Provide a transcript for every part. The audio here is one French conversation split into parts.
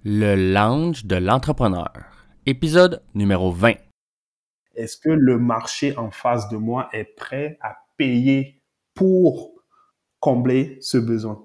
Le lounge de l'entrepreneur, épisode numéro 20. Est-ce que le marché en face de moi est prêt à payer pour combler ce besoin?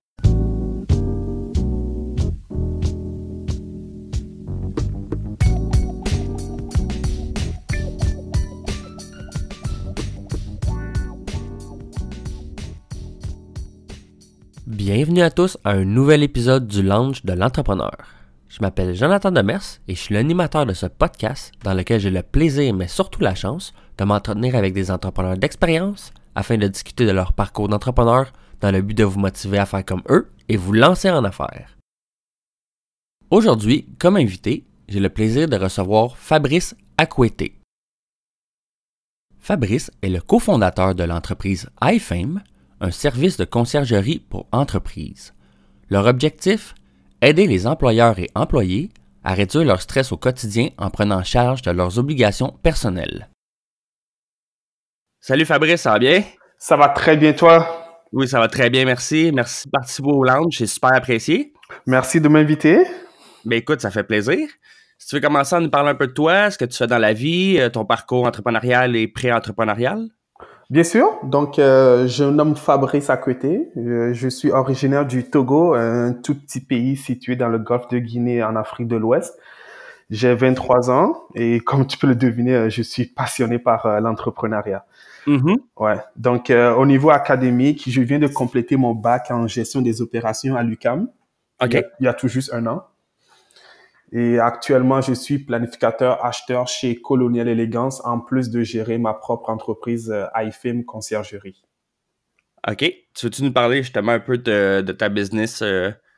Bienvenue à tous à un nouvel épisode du lounge de l'entrepreneur. Je m'appelle Jonathan Demers et je suis l'animateur de ce podcast dans lequel j'ai le plaisir, mais surtout la chance, de m'entretenir avec des entrepreneurs d'expérience afin de discuter de leur parcours d'entrepreneur dans le but de vous motiver à faire comme eux et vous lancer en affaires. Aujourd'hui, comme invité, j'ai le plaisir de recevoir Fabrice Akoueté. Fabrice est le cofondateur de l'entreprise iFame, un service de conciergerie pour entreprises. Leur objectif? Aider les employeurs et employés à réduire leur stress au quotidien en prenant charge de leurs obligations personnelles. Salut Fabrice, ça va bien? Ça va très bien, toi? Oui, ça va très bien, merci. Merci de participer au lounge, c'est super apprécié. Merci de m'inviter. Ben écoute, ça fait plaisir. Si tu veux commencer à nous parler un peu de toi, ce que tu fais dans la vie, ton parcours entrepreneurial et pré-entrepreneurial? Bien sûr. Donc, je me nomme Fabrice Akoueté. Je suis originaire du Togo, un tout petit pays situé dans le golfe de Guinée en Afrique de l'Ouest. J'ai 23 ans et comme tu peux le deviner, je suis passionné par l'entrepreneuriat. Mm-hmm. Ouais. Donc, au niveau académique, je viens de compléter mon bac en gestion des opérations à l'UQAM. OK. Il y a tout juste un an. Et actuellement, je suis planificateur acheteur chez Colonial Elegance, en plus de gérer ma propre entreprise iFame Conciergerie. OK. Tu veux-tu nous parler justement un peu de ta business,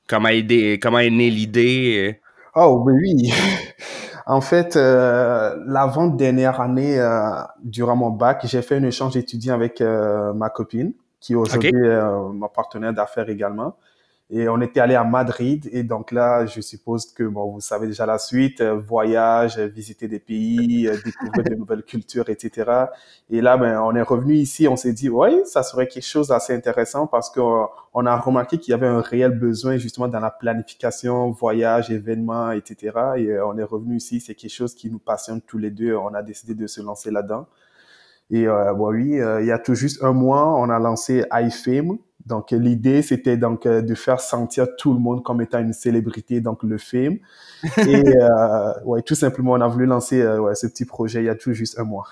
comment est née l'idée? Oh, oui. En fait, l'avant-dernière année, durant mon bac, j'ai fait un échange étudiant avec ma copine, qui est aujourd'hui ma partenaire d'affaires également. Et on était allé à Madrid. Et donc là, je suppose que, bon, vous savez déjà la suite, voyage, visiter des pays, découvrir de nouvelles cultures, etc. Et là, ben, on est revenu ici, on s'est dit, oui, ça serait quelque chose d'assez intéressant parce qu'on a remarqué qu'il y avait un réel besoin justement dans la planification, voyage, événements, etc. Et on est revenu ici, c'est quelque chose qui nous passionne tous les deux. On a décidé de se lancer là-dedans. Et bon, oui, il y a tout juste un mois, on a lancé iFame. Donc, l'idée, c'était donc de faire sentir tout le monde comme étant une célébrité, donc le fame. Et ouais, tout simplement, on a voulu lancer ouais, ce petit projet il y a tout juste un mois.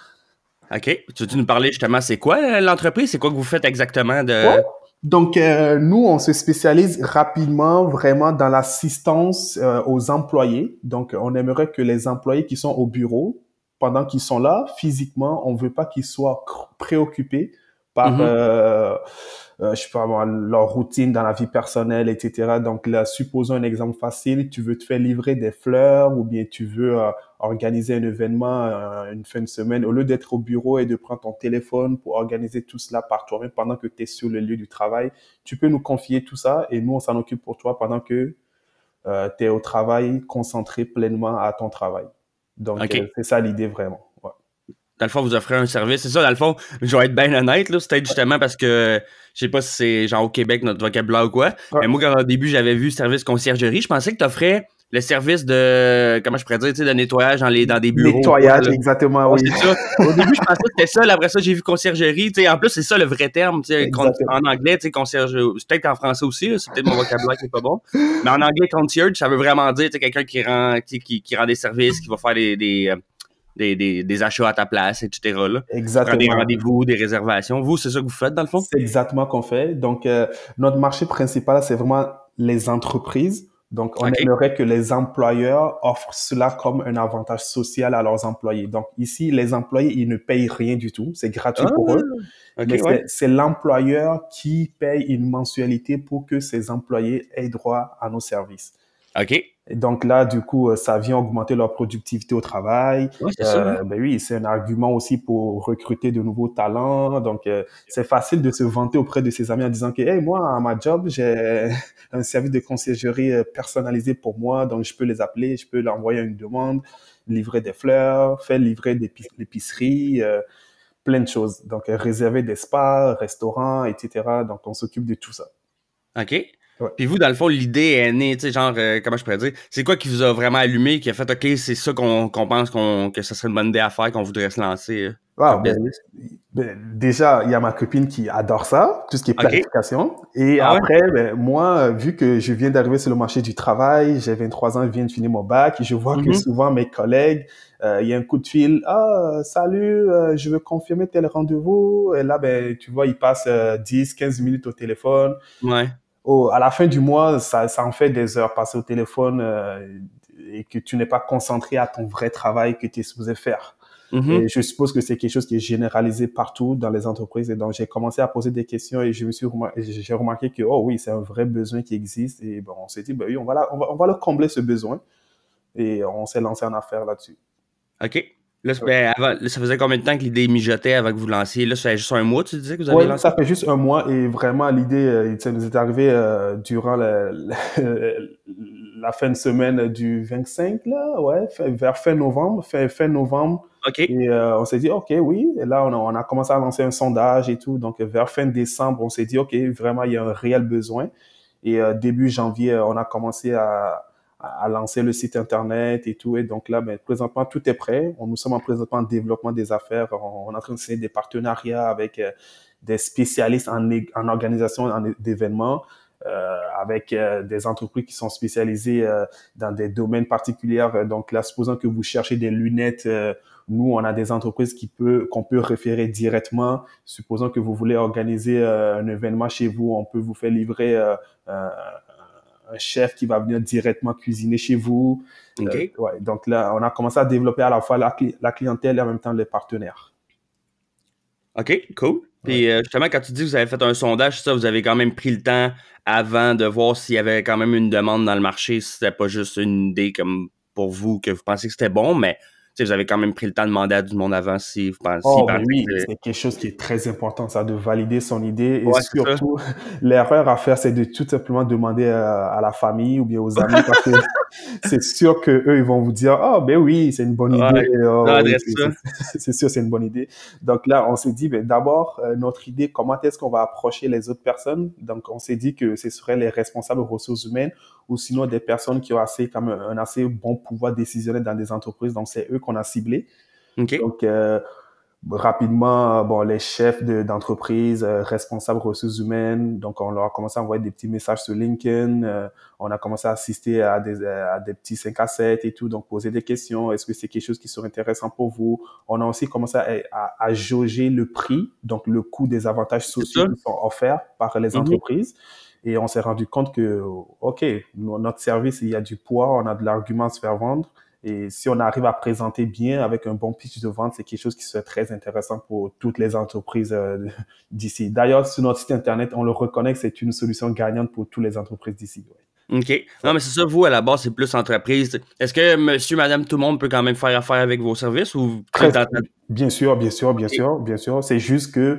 OK. Tu veux-tu nous parler justement, c'est quoi l'entreprise? C'est quoi que vous faites exactement Ouais. de... Donc, nous, on se spécialise rapidement vraiment dans l'assistance aux employés. Donc, on aimerait que les employés qui sont au bureau, pendant qu'ils sont là, physiquement, on veut pas qu'ils soient préoccupés par Mhm. je sais pas moi, leur routine dans la vie personnelle, etc. Donc là, supposons un exemple facile, tu veux te faire livrer des fleurs ou bien tu veux organiser un événement une fin de semaine. Au lieu d'être au bureau et de prendre ton téléphone pour organiser tout cela par toi-même pendant que tu es sur le lieu du travail, tu peux nous confier tout ça et nous, on s'en occupe pour toi pendant que tu es au travail, concentré pleinement à ton travail. Donc, OK. c'est ça l'idée vraiment. Ouais. Dans le fond, vous offrez un service. C'est ça, dans le fond, je vais être bien honnête, là. C'est peut-être justement parce que je sais pas si c'est genre au Québec notre vocabulaire ou quoi. Ouais. Mais moi, quand au début, j'avais vu service conciergerie, je pensais que tu offrais le service de, comment je pourrais dire, tu sais, de nettoyage dans des bureaux ou quoi, Nettoyage, là. exactement, Ouais, oui. c'est ça. Au début, je pensais que c'était ça. Là, après ça, j'ai vu conciergerie. Tu sais, en plus, c'est ça le vrai terme. Tu sais, Exactement. en anglais, tu sais, concierge. C'est peut-être en français aussi. Là, c'est peut-être mon vocabulaire qui est pas bon. Mais en anglais, concierge, ça veut vraiment dire, tu sais, quelqu'un qui rend, qui rend des services, qui va faire des achats à ta place, etc. Là. Qui prend des Exactement. rendez-vous, des réservations. Vous, c'est ça que vous faites, dans le fond? C'est exactement qu'on fait. Donc, notre marché principal, c'est vraiment les entreprises. Donc, on OK. aimerait que les employeurs offrent cela comme un avantage social à leurs employés. Donc, ici, les employés, ils ne payent rien du tout. C'est gratuit Ah, pour eux. OK, Mais ouais. c'est l'employeur qui paye une mensualité pour que ses employés aient droit à nos services. OK. Et donc là, du coup, ça vient augmenter leur productivité au travail. Ouais, c'est ça, hein? Ben oui, c'est un argument aussi pour recruter de nouveaux talents. Donc, c'est facile de se vanter auprès de ses amis en disant que, hey, moi, à ma job, j'ai un service de conciergerie personnalisé pour moi. Donc, je peux les appeler, je peux leur envoyer une demande, livrer des fleurs, faire livrer des l'épicerie, plein de choses. Donc, réserver des spas, restaurants, etc. Donc, on s'occupe de tout ça. OK. Ouais. Puis vous, dans le fond, l'idée est née, tu sais, genre, comment je pourrais dire, c'est quoi qui vous a vraiment allumé, qui a fait, OK, c'est ça qu'on pense que ça serait une bonne idée à faire, qu'on voudrait se lancer Wow, comme business? déjà, il y a ma copine qui adore ça, tout ce qui est OK. planification. Et Ah ouais? après, moi, vu que je viens d'arriver sur le marché du travail, j'ai 23 ans, je viens de finir mon bac, je vois que Mhm. souvent mes collègues, il y a un coup de fil, ah, salut, je veux confirmer tel rendez-vous. Et là, tu vois, ils passent 10, 15 minutes au téléphone. Ouais. Oh, à la fin du mois, ça en fait des heures passées au téléphone et que tu n'es pas concentré à ton vrai travail que tu es supposé faire. Et Mhm. je suppose que c'est quelque chose qui est généralisé partout dans les entreprises. Et donc, j'ai commencé à poser des questions et j'ai remarqué que, oh oui, c'est un vrai besoin qui existe. Et bon, on s'est dit, ben oui, on va le combler ce besoin. Et on s'est lancé en affaires là-dessus. OK. Là, là, ça faisait combien de temps que l'idée mijotait avant que vous lanciez? Là, ça fait juste un mois, tu disais que vous Oui, aviez lancé? ça fait juste un mois et vraiment l'idée, ça nous est arrivé durant la fin de semaine du 25, là, ouais, vers fin novembre, fin novembre. OK. Et on s'est dit, OK, oui. Et là, on a commencé à lancer un sondage et tout. Donc, vers fin décembre, on s'est dit, OK, vraiment, il y a un réel besoin. Et début janvier, on a commencé à lancer le site Internet et tout. Et donc là, présentement, tout est prêt. Nous sommes présentement en développement des affaires. On est en train de signer des partenariats avec des spécialistes en organisation d'événements, avec des entreprises qui sont spécialisées dans des domaines particuliers. Donc là, supposons que vous cherchez des lunettes, nous, on a des entreprises qu'on peut référer directement. Supposons que vous voulez organiser un événement chez vous, on peut vous faire livrer euh, un chef qui va venir directement cuisiner chez vous. OK. Ouais, donc là, on a commencé à développer à la fois la clientèle et en même temps les partenaires. OK, cool. Ouais. Puis justement, quand tu dis que vous avez fait un sondage, ça, vous avez quand même pris le temps avant de voir s'il y avait quand même une demande dans le marché, si c'était pas juste une idée comme pour vous, que vous pensiez que c'était bon, mais tu sais, vous avez quand même pris le temps de demander à du monde avant si vous s'ils Oh, pensaient ben oui, que... c'est quelque chose qui est très important, ça, de valider son idée. Et Ouais, c'est ça. surtout, l'erreur à faire, c'est de tout simplement demander à la famille ou bien aux amis parce que c'est sûr que eux, ils vont vous dire, oh, ben oui, c'est une bonne idée. Ouais, non, Oh, oui, adresse ça. c'est sûr, c'est une bonne idée. Donc là, on s'est dit, ben, d'abord, notre idée, comment est-ce qu'on va approcher les autres personnes? Donc, on s'est dit que ce seraient les responsables ressources humaines ou sinon des personnes qui ont comme un assez bon pouvoir décisionnel dans des entreprises. Donc, c'est eux qu'on a ciblés. OK. Donc, rapidement, bon, les chefs d'entreprise, responsables ressources humaines, donc on leur a commencé à envoyer des petits messages sur LinkedIn, on a commencé à assister à des petits 5 à 7 et tout, donc poser des questions, est-ce que c'est quelque chose qui serait intéressant pour vous? On a aussi commencé à jauger le prix, donc le coût des avantages C'est sociaux ça. qui sont offerts par les Mhm. entreprises. Et on s'est rendu compte que, OK, notre service, il y a du poids, on a de l'argument à se faire vendre. Et si on arrive à présenter bien avec un bon pitch de vente, c'est quelque chose qui serait très intéressant pour toutes les entreprises d'ici. D'ailleurs, sur notre site Internet, on le reconnaît que c'est une solution gagnante pour toutes les entreprises d'ici. Ouais. OK. Non, Ouais. mais c'est ça, vous, à la base, c'est plus entreprise. Est-ce que monsieur, madame, tout le monde peut quand même faire affaire avec vos services ou tu Très, sais, dans bien sûr, bien sûr, bien OK. sûr, bien sûr. C'est juste que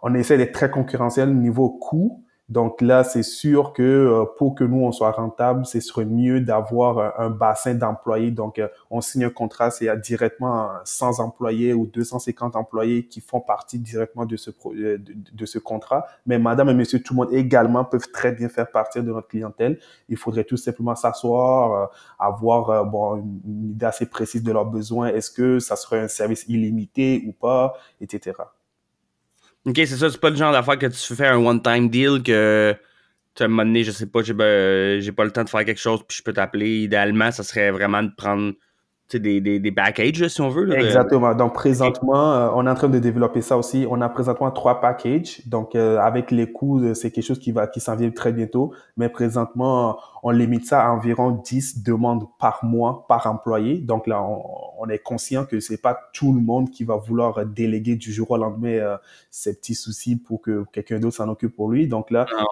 on essaie d'être très concurrentiel niveau coût. Donc là, c'est sûr que pour que nous on soit rentable, ce serait mieux d'avoir un bassin d'employés. Donc on signe un contrat, c'est directement 100 employés ou 250 employés qui font partie directement de ce contrat. Mais madame et monsieur, tout le monde également peuvent très bien faire partie de notre clientèle. Il faudrait tout simplement s'asseoir, avoir bon, une idée assez précise de leurs besoins. Est-ce que ça serait un service illimité ou pas, etc. OK, c'est ça, c'est pas le genre d'affaire que tu fais un one-time deal que tu as un moment donné, je sais pas, j'ai pas le temps de faire quelque chose puis je peux t'appeler. Idéalement, ça serait vraiment de prendre tu sais, des packages, là, si on veut. Là, Exactement. Donc, OK. présentement, on est en train de développer ça aussi. On a présentement 3 packages. Donc, avec les coûts, c'est quelque chose qui s'en vient très bientôt. Mais présentement, on limite ça à environ 10 demandes par mois, par employé. Donc là, on est conscient que c'est pas tout le monde qui va vouloir déléguer du jour au lendemain ses petits soucis pour que quelqu'un d'autre s'en occupe pour lui. Donc là, Non.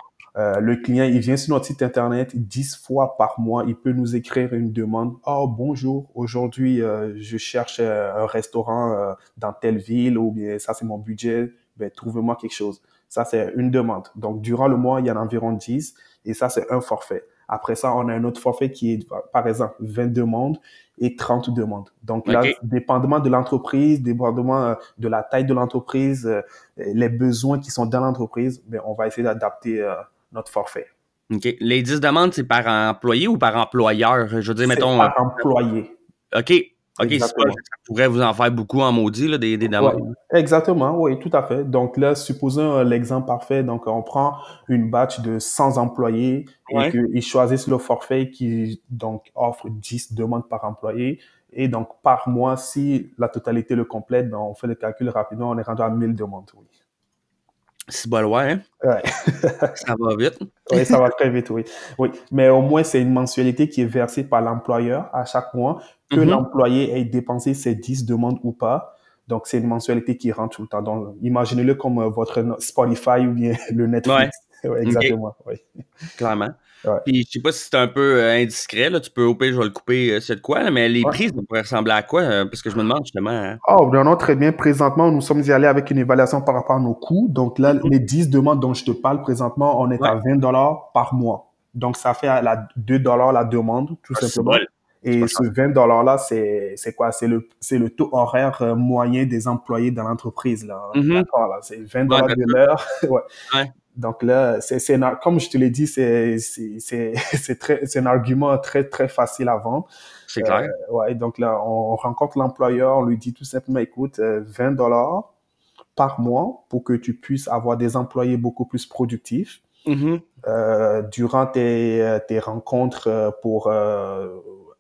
le client, il vient sur notre site internet 10 fois par mois. Il peut nous écrire une demande. Oh, bonjour. Aujourd'hui, je cherche un restaurant dans telle ville ou bien ça, c'est mon budget. Ben, trouvez-moi quelque chose. Ça, c'est une demande. Donc, durant le mois, il y en a environ 10 et ça, c'est un forfait. Après ça, on a un autre forfait qui est, par exemple, 20 demandes et 30 demandes. Donc là, OK. dépendamment de l'entreprise, dépendamment de la taille de l'entreprise, les besoins qui sont dans l'entreprise, ben, on va essayer d'adapter notre forfait. OK. Les 10 demandes, c'est par employé ou par employeur? Je veux dire, mettons. C'est par employé. OK. OK, c'est pas, ça pourrait vous en faire beaucoup en maudit, là, des demandes. Ouais, exactement, oui, tout à fait. Donc là, supposons l'exemple parfait. Donc, on prend une batch de 100 employés et qu'ils choisissent le forfait qui donc offre 10 demandes par employé. Et donc, par mois, si la totalité le complète, ben, on fait le calcul rapidement, on est rendu à 1000 demandes, oui. C'est pas loin, hein? Ouais. Ça va vite. Oui, ça va très vite, oui. Oui, mais au moins, c'est une mensualité qui est versée par l'employeur à chaque mois, que l'employé ait dépensé ses 10 demandes ou pas. Donc, c'est une mensualité qui rentre tout le temps. Donc, imaginez-le comme votre Spotify ou bien le Netflix. Ouais, exactement, oui. Clairement. Ouais. Puis, je sais pas si c'est un peu indiscret, là, tu peux au pire, je vais le couper, c'est de quoi, là, mais les prix, ça pourrait ressembler à quoi? Parce que je me demande justement. Hein. Oh, non, très bien. Présentement, nous sommes y allés avec une évaluation par rapport à nos coûts. Donc là, les 10 demandes dont je te parle présentement, on est à $20 par mois. Donc, ça fait à $2 la demande, tout simplement. Et ce $20-là, c'est quoi? C'est le taux horaire moyen des employés dans l'entreprise, là. D'accord, là. C'est $20 de l'heure. Ouais. Donc là, comme je te l'ai dit, c'est un argument très, très facile à vendre. C'est clair. Ouais, donc là, on rencontre l'employeur, on lui dit tout simplement, écoute, $20 par mois pour que tu puisses avoir des employés beaucoup plus productifs. Durant tes rencontres pour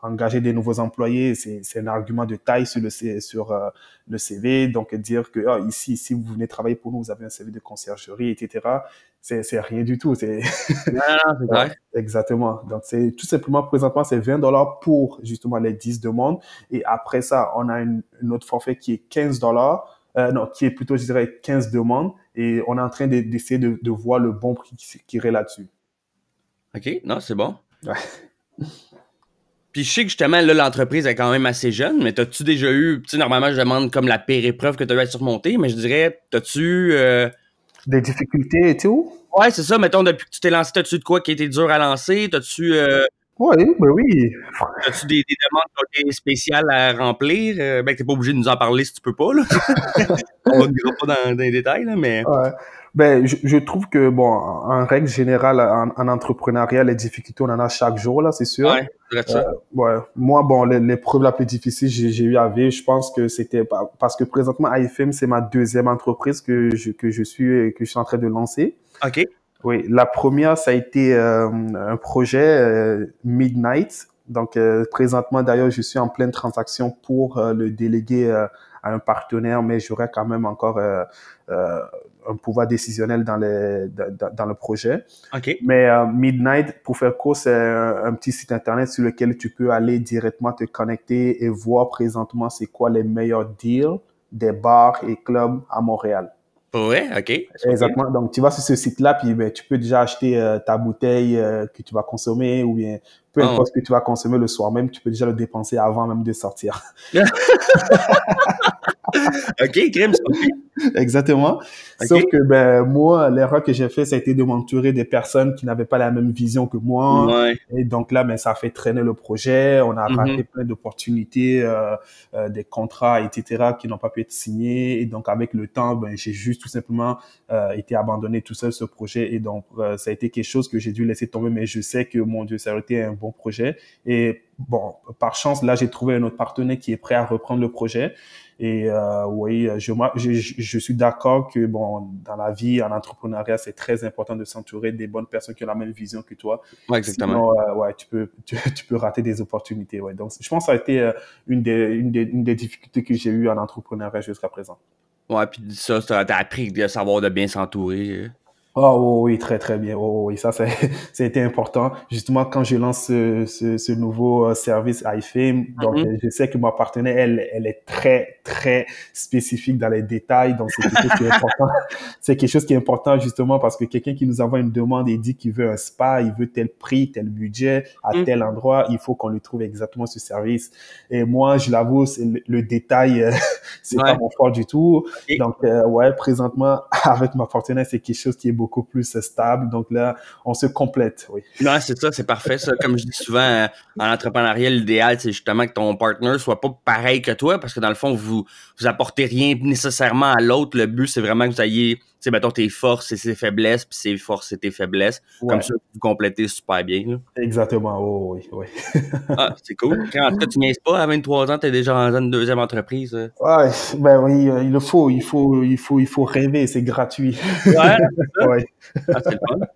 engager des nouveaux employés, c'est un argument de taille sur le CV. Donc, dire que ici, si vous venez travailler pour nous, vous avez un CV de conciergerie, etc. C'est rien du tout. C'est clair. Exactement. Donc, c'est tout simplement, présentement, c'est $20 pour justement les 10 demandes. Et après ça, on a une autre forfait qui est $15. Non, qui est plutôt, je dirais, 15 demandes. Et on est en train d'essayer de voir le bon prix qui irait là-dessus. OK. Non, c'est bon. Ouais. Puis je sais que justement, là, l'entreprise est quand même assez jeune, mais t'as-tu déjà eu, tu sais, normalement, je demande comme la pire épreuve que tu as eu à surmonter, mais je dirais, t'as-tu... Des difficultés et tout? Ouais, c'est ça. Mettons, depuis que tu t'es lancé, t'as-tu de quoi qui a été dur à lancer? T'as-tu... Oui, ben oui. As-tu des demandes qui ont été spéciales à remplir? Ben, t'es pas obligé de nous en parler si tu peux pas, là. On ne dira pas dans les détails, là, mais... Ouais. Ben, je trouve que, bon, en règle générale, en entrepreneuriat, les difficultés, on en a chaque jour, là, c'est sûr. Ouais, c'est ça. Ouais. Moi, bon, l'épreuve la plus difficile j'ai eu à vivre, je pense que c'était parce que présentement, iFM, c'est ma deuxième entreprise que je suis en train de lancer. OK. Oui, la première, ça a été un projet Midnight. Donc, présentement, d'ailleurs, je suis en pleine transaction pour le déléguer à un partenaire, mais j'aurai quand même encore un pouvoir décisionnel dans le projet. OK. Mais Midnight, pour faire court, c'est un petit site internet sur lequel tu peux aller directement te connecter et voir présentement c'est quoi les meilleurs deals des bars et clubs à Montréal. Ouais, OK. Exactement. Okay. Donc, tu vas sur ce site-là, puis ben, tu peux déjà acheter ta bouteille que tu vas consommer ou bien peu importe ce que tu vas consommer le soir même, tu peux déjà le dépenser avant même de sortir. OK, crème, Exactement. Okay. Sauf que ben moi, l'erreur que j'ai fait, ça a été de m'entourer des personnes qui n'avaient pas la même vision que moi. Ouais. Et donc là, ben ça a fait traîner le projet. On a raté plein d'opportunités, des contrats, etc., qui n'ont pas pu être signés. Et donc avec le temps, ben j'ai juste tout simplement été abandonné tout seul ce projet. Et donc ça a été quelque chose que j'ai dû laisser tomber. Mais je sais que mon Dieu, ça a été un bon projet. Et bon, par chance, là, j'ai trouvé un autre partenaire qui est prêt à reprendre le projet. Et oui, je suis d'accord que bon, dans la vie, en entrepreneuriat, c'est très important de s'entourer des bonnes personnes qui ont la même vision que toi. Ouais, exactement. Sinon, ouais, tu peux rater des opportunités. Ouais. Donc, je pense que ça a été une des difficultés que j'ai eues en entrepreneuriat jusqu'à présent. Ouais, puis ça, t'as appris de savoir de bien s'entourer. Oh oui, très très bien. Oh oui, ça a été important. Justement, quand je lance ce nouveau service iFame, donc je sais que ma partenaire, elle est très très spécifique dans les détails. Donc c'est quelque chose qui est important. C'est quelque chose qui est important justement parce que quelqu'un qui nous envoie une demande et dit qu'il veut un spa, il veut tel prix, tel budget à tel endroit, il faut qu'on lui trouve exactement ce service. Et moi, je l'avoue, le détail, c'est pas mon fort du tout. Okay. Donc ouais, présentement avec ma partenaire, c'est quelque chose qui est beaucoup plus stable. Donc là, on se complète, oui. Non, c'est ça, c'est parfait. Ça, comme je dis souvent, en entrepreneuriat, l'idéal, c'est justement que ton partner soit pas pareil que toi, parce que dans le fond, vous apportez rien nécessairement à l'autre. Le but, c'est vraiment que vous ayez sais, mettons tes forces et ses faiblesses, puis ses forces et tes faiblesses. Ouais. Comme ça, vous complétez super bien, là. Exactement, oh, oui, oui. Ah, c'est cool. En tout cas, tu niaises pas, à 23 ans, t'es déjà dans une deuxième entreprise. Ouais, ben oui, il faut rêver, c'est gratuit. Ouais, c'est ça. Ouais. Ah, c'est le fun.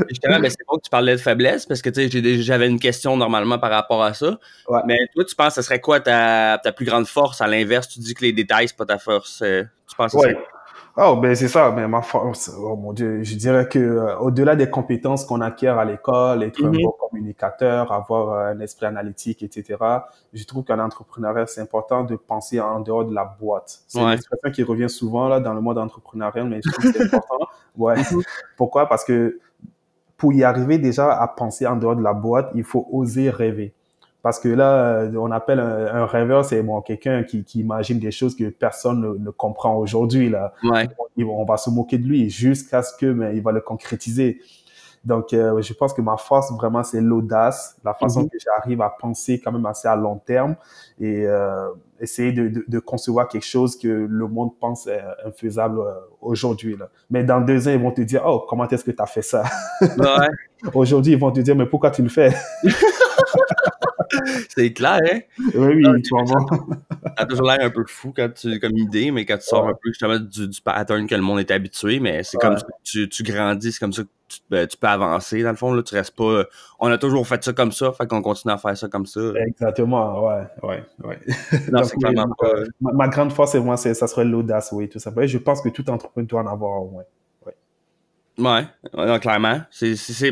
Justement, ben, c'est bon que tu parlais de faiblesse, parce que, tu sais, j'avais une question normalement par rapport à ça. Ouais. Mais toi, tu penses que ce serait quoi ta plus grande force? À l'inverse, tu dis que les détails, c'est pas ta force. Tu penses que ce serait Ouais. Oh, ben c'est ça, mais ma force, oh mon Dieu, je dirais que au-delà des compétences qu'on acquiert à l'école, être un Mhm. bon communicateur, avoir un esprit analytique, etc., je trouve qu'en entrepreneuriat, c'est important de penser en dehors de la boîte. C'est une Ouais. expression qui revient souvent là dans le monde entrepreneurial, mais je trouve que c'est important. Ouais. Mhm. Pourquoi? Parce que pour y arriver déjà à penser en dehors de la boîte, il faut oser rêver. Parce que là, on appelle un rêveur, c'est bon, quelqu'un qui imagine des choses que personne ne comprend aujourd'hui. Là, Ouais. on va se moquer de lui jusqu'à ce que mais, il va le concrétiser. Donc, je pense que ma force vraiment, c'est l'audace, la façon Mhm. que j'arrive à penser quand même assez à long terme et essayer de concevoir quelque chose que le monde pense infaisable aujourd'hui. Là. Mais dans 2 ans, ils vont te dire, oh, comment est-ce que tu as fait ça? Ouais. Aujourd'hui, ils vont te dire, mais pourquoi tu le fais? C'est clair, hein? Oui, Ah, oui, tu vas voir. ça a toujours l'air un peu fou quand comme idée, mais quand tu sors un Ouais, peu justement du pattern que le monde est habitué, mais c'est comme ouais, ça que tu grandis, c'est comme ça que tu peux avancer. Dans le fond, là, tu restes pas. On a toujours fait ça comme ça, fait qu'on continue à faire ça comme ça. exactement, ouais, ouais, ouais. Non, Donc, c'est oui, clairement pas. ma grande force, c'est moi, ça serait l'audace, oui, tout simplement. Et je pense que tout entrepreneur doit en avoir au moins. Ouais. Ouais, non, clairement.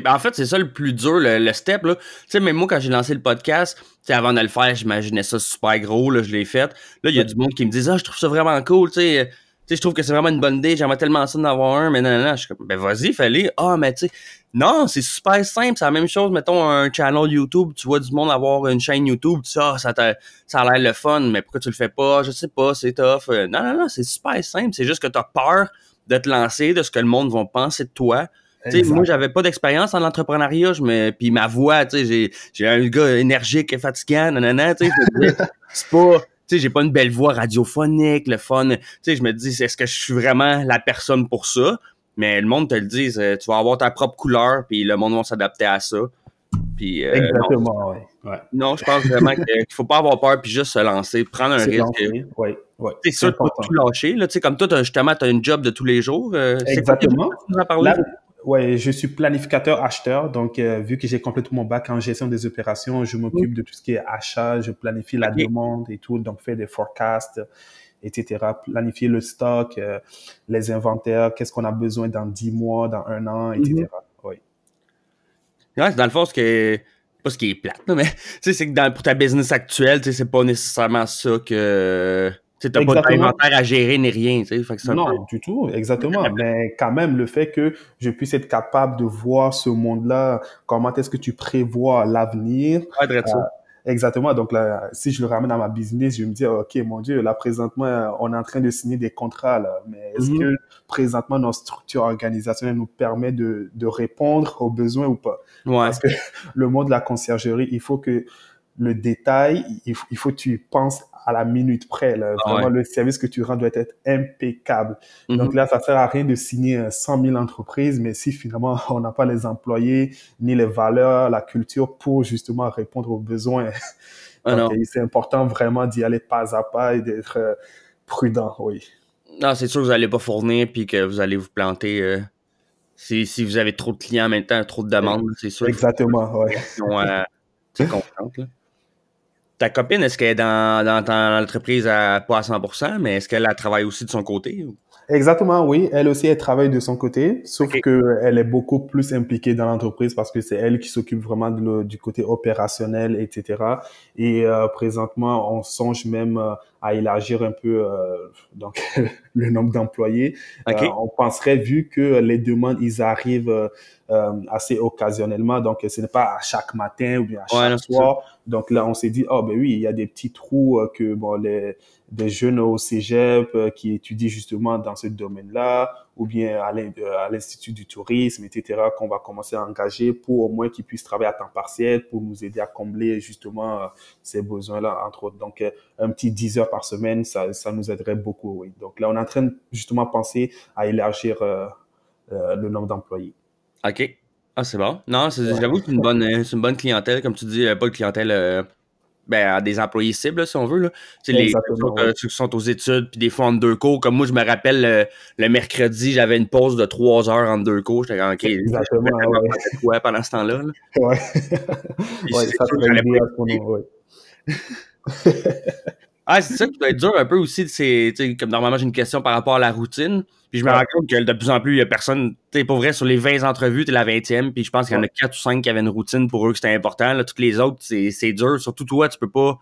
En fait, c'est ça le plus dur, le step, là. Tu sais, même moi, quand j'ai lancé le podcast, tu sais, avant de le faire, j'imaginais ça super gros, là, je l'ai fait. Là, il y a Ouais, du monde qui me dit, ah, je trouve ça vraiment cool, tu sais. Tu sais, je trouve que c'est vraiment une bonne idée, j'aimerais tellement ça d'en avoir un, mais non, non, non. Je suis comme, ben vas-y, fallait. Ah, mais tu sais, non, c'est super simple, c'est la même chose. Mettons un channel YouTube, tu vois du monde avoir une chaîne YouTube, tu sais, ah, ça a l'air le fun, mais pourquoi tu le fais pas? Je sais pas, c'est tough. Non, non, non, c'est super simple, c'est juste que t'as peur de te lancer, de ce que le monde va penser de toi. Tu sais, moi, exact. j'avais pas d'expérience en entrepreneuriat, puis ma voix, tu sais, j'ai un gars énergique et fatigant, nanana, tu sais, je me disais, c'est pas, tu sais, j'ai pas une belle voix radiophonique, le fun, tu sais, je me dis, est-ce que je suis vraiment la personne pour ça? Mais le monde te le dit, tu vas avoir ta propre couleur, puis le monde va s'adapter à ça. Puis non, Exactement, ouais. Ouais. non, je pense vraiment qu'il faut pas avoir peur puis juste se lancer, prendre un Se risque. lancer, ouais, ouais, C'est c'est sûr de pas tout important. lâcher, là, tu sais, comme toi, justement, t'as une job de tous les jours. C'est quoi tes jobs que Exactement. tu nous as parlé? Là, ouais, je suis planificateur acheteur. Donc, vu que j'ai complété mon bac en gestion des opérations, je m'occupe de tout ce qui est achat, je planifie la OK. demande et tout, donc faire des forecasts, etc. Planifier le stock, les inventaires, qu'est-ce qu'on a besoin dans 10 mois, dans 1 an, Mhm. etc. Oui. Ouais, dans le fond, pas ce qui est plate, là, mais tu sais, c'est que pour ta business actuelle, tu sais, c'est pas nécessairement ça que, tu sais, t'as pas Exactement. d'inventaire à gérer ni rien, tu sais, fait que c'est un peu. Non, du tout, exactement. Mais quand même, le fait que je puisse être capable de voir ce monde-là, comment est-ce que tu prévois l'avenir, Ouais, de ça. exactement. Donc là, si je le ramène à ma business, je me dis, OK, mon Dieu, là, présentement, on est en train de signer des contrats, là. Mais est-ce Mhm. que présentement, notre structure organisationnelle nous permet de répondre aux besoins ou pas? Ouais. Parce que le monde de la conciergerie, il faut que le détail, il faut que tu y penses à la minute près. Là. Ah ouais. Vraiment, le service que tu rends doit être impeccable. Donc Mhm. là, ça sert à rien de signer 100 000 entreprises, mais si finalement on n'a pas les employés, ni les valeurs, la culture pour justement répondre aux besoins. Ah Donc, non. c'est important vraiment d'y aller pas à pas et d'être prudent, oui. Non, c'est sûr que vous allez pas fournir puis que vous allez vous planter. Si vous avez trop de clients en même temps, trop de demandes, c'est sûr, il faut que Exactement, ouais. les gens soient confiantes, là. Ta copine, est-ce qu'elle est dans l'entreprise pas à 100%, mais est-ce qu'elle travaille aussi de son côté? Exactement, oui. Elle aussi, elle travaille de son côté, sauf OK. que elle est beaucoup plus impliquée dans l'entreprise parce que c'est elle qui s'occupe vraiment du côté opérationnel, etc. Et présentement, on songe même à élargir un peu donc le nombre d'employés. OK. On penserait, vu que les demandes, ils arrivent assez occasionnellement, donc ce n'est pas à chaque matin ou bien à Ouais, non, chaque c'est ça. soir. Donc là, on s'est dit, oh ben oui, il y a des petits trous que bon des jeunes au cégep qui étudient justement dans ce domaine-là ou bien à l'Institut du tourisme, etc., qu'on va commencer à engager pour au moins qu'ils puissent travailler à temps partiel pour nous aider à combler justement ces besoins-là, entre autres. Donc, un petit 10 heures par semaine, ça nous aiderait beaucoup, oui. Donc là, on est en train de justement penser à élargir le nombre d'employés. OK. Ah, c'est bon. Non, Ouais, j'avoue que c'est une bonne clientèle, comme tu dis, pas de clientèle à des employés cibles, là, si on veut. Là. Tu sais, exactement, oui. ceux qui sont aux études, puis des fois entre deux cours. Comme moi, je me rappelle, le mercredi, j'avais une pause de 3 heures entre deux cours. J'étais comme, OK, je vais Exactement, tellement ouais. faire de quoi pendant ce temps-là. Là. Ouais, Puis ouais, c'est ça sûr que serait j'allais pas idéal pour étudier. nous, ouais. Ah, c'est ça qui doit être dur un peu aussi. C'est, tu sais, comme normalement, j'ai une question par rapport à la routine. Puis je me Ouais, rends compte que de plus en plus, il y a personne. Tu sais, pour vrai, sur les 20 entrevues, t'es la 20e. Puis je pense qu'il y en ouais. a 4 ou 5 qui avaient une routine pour eux que c'était important. Là, toutes les autres, c'est dur. Surtout toi, tu peux pas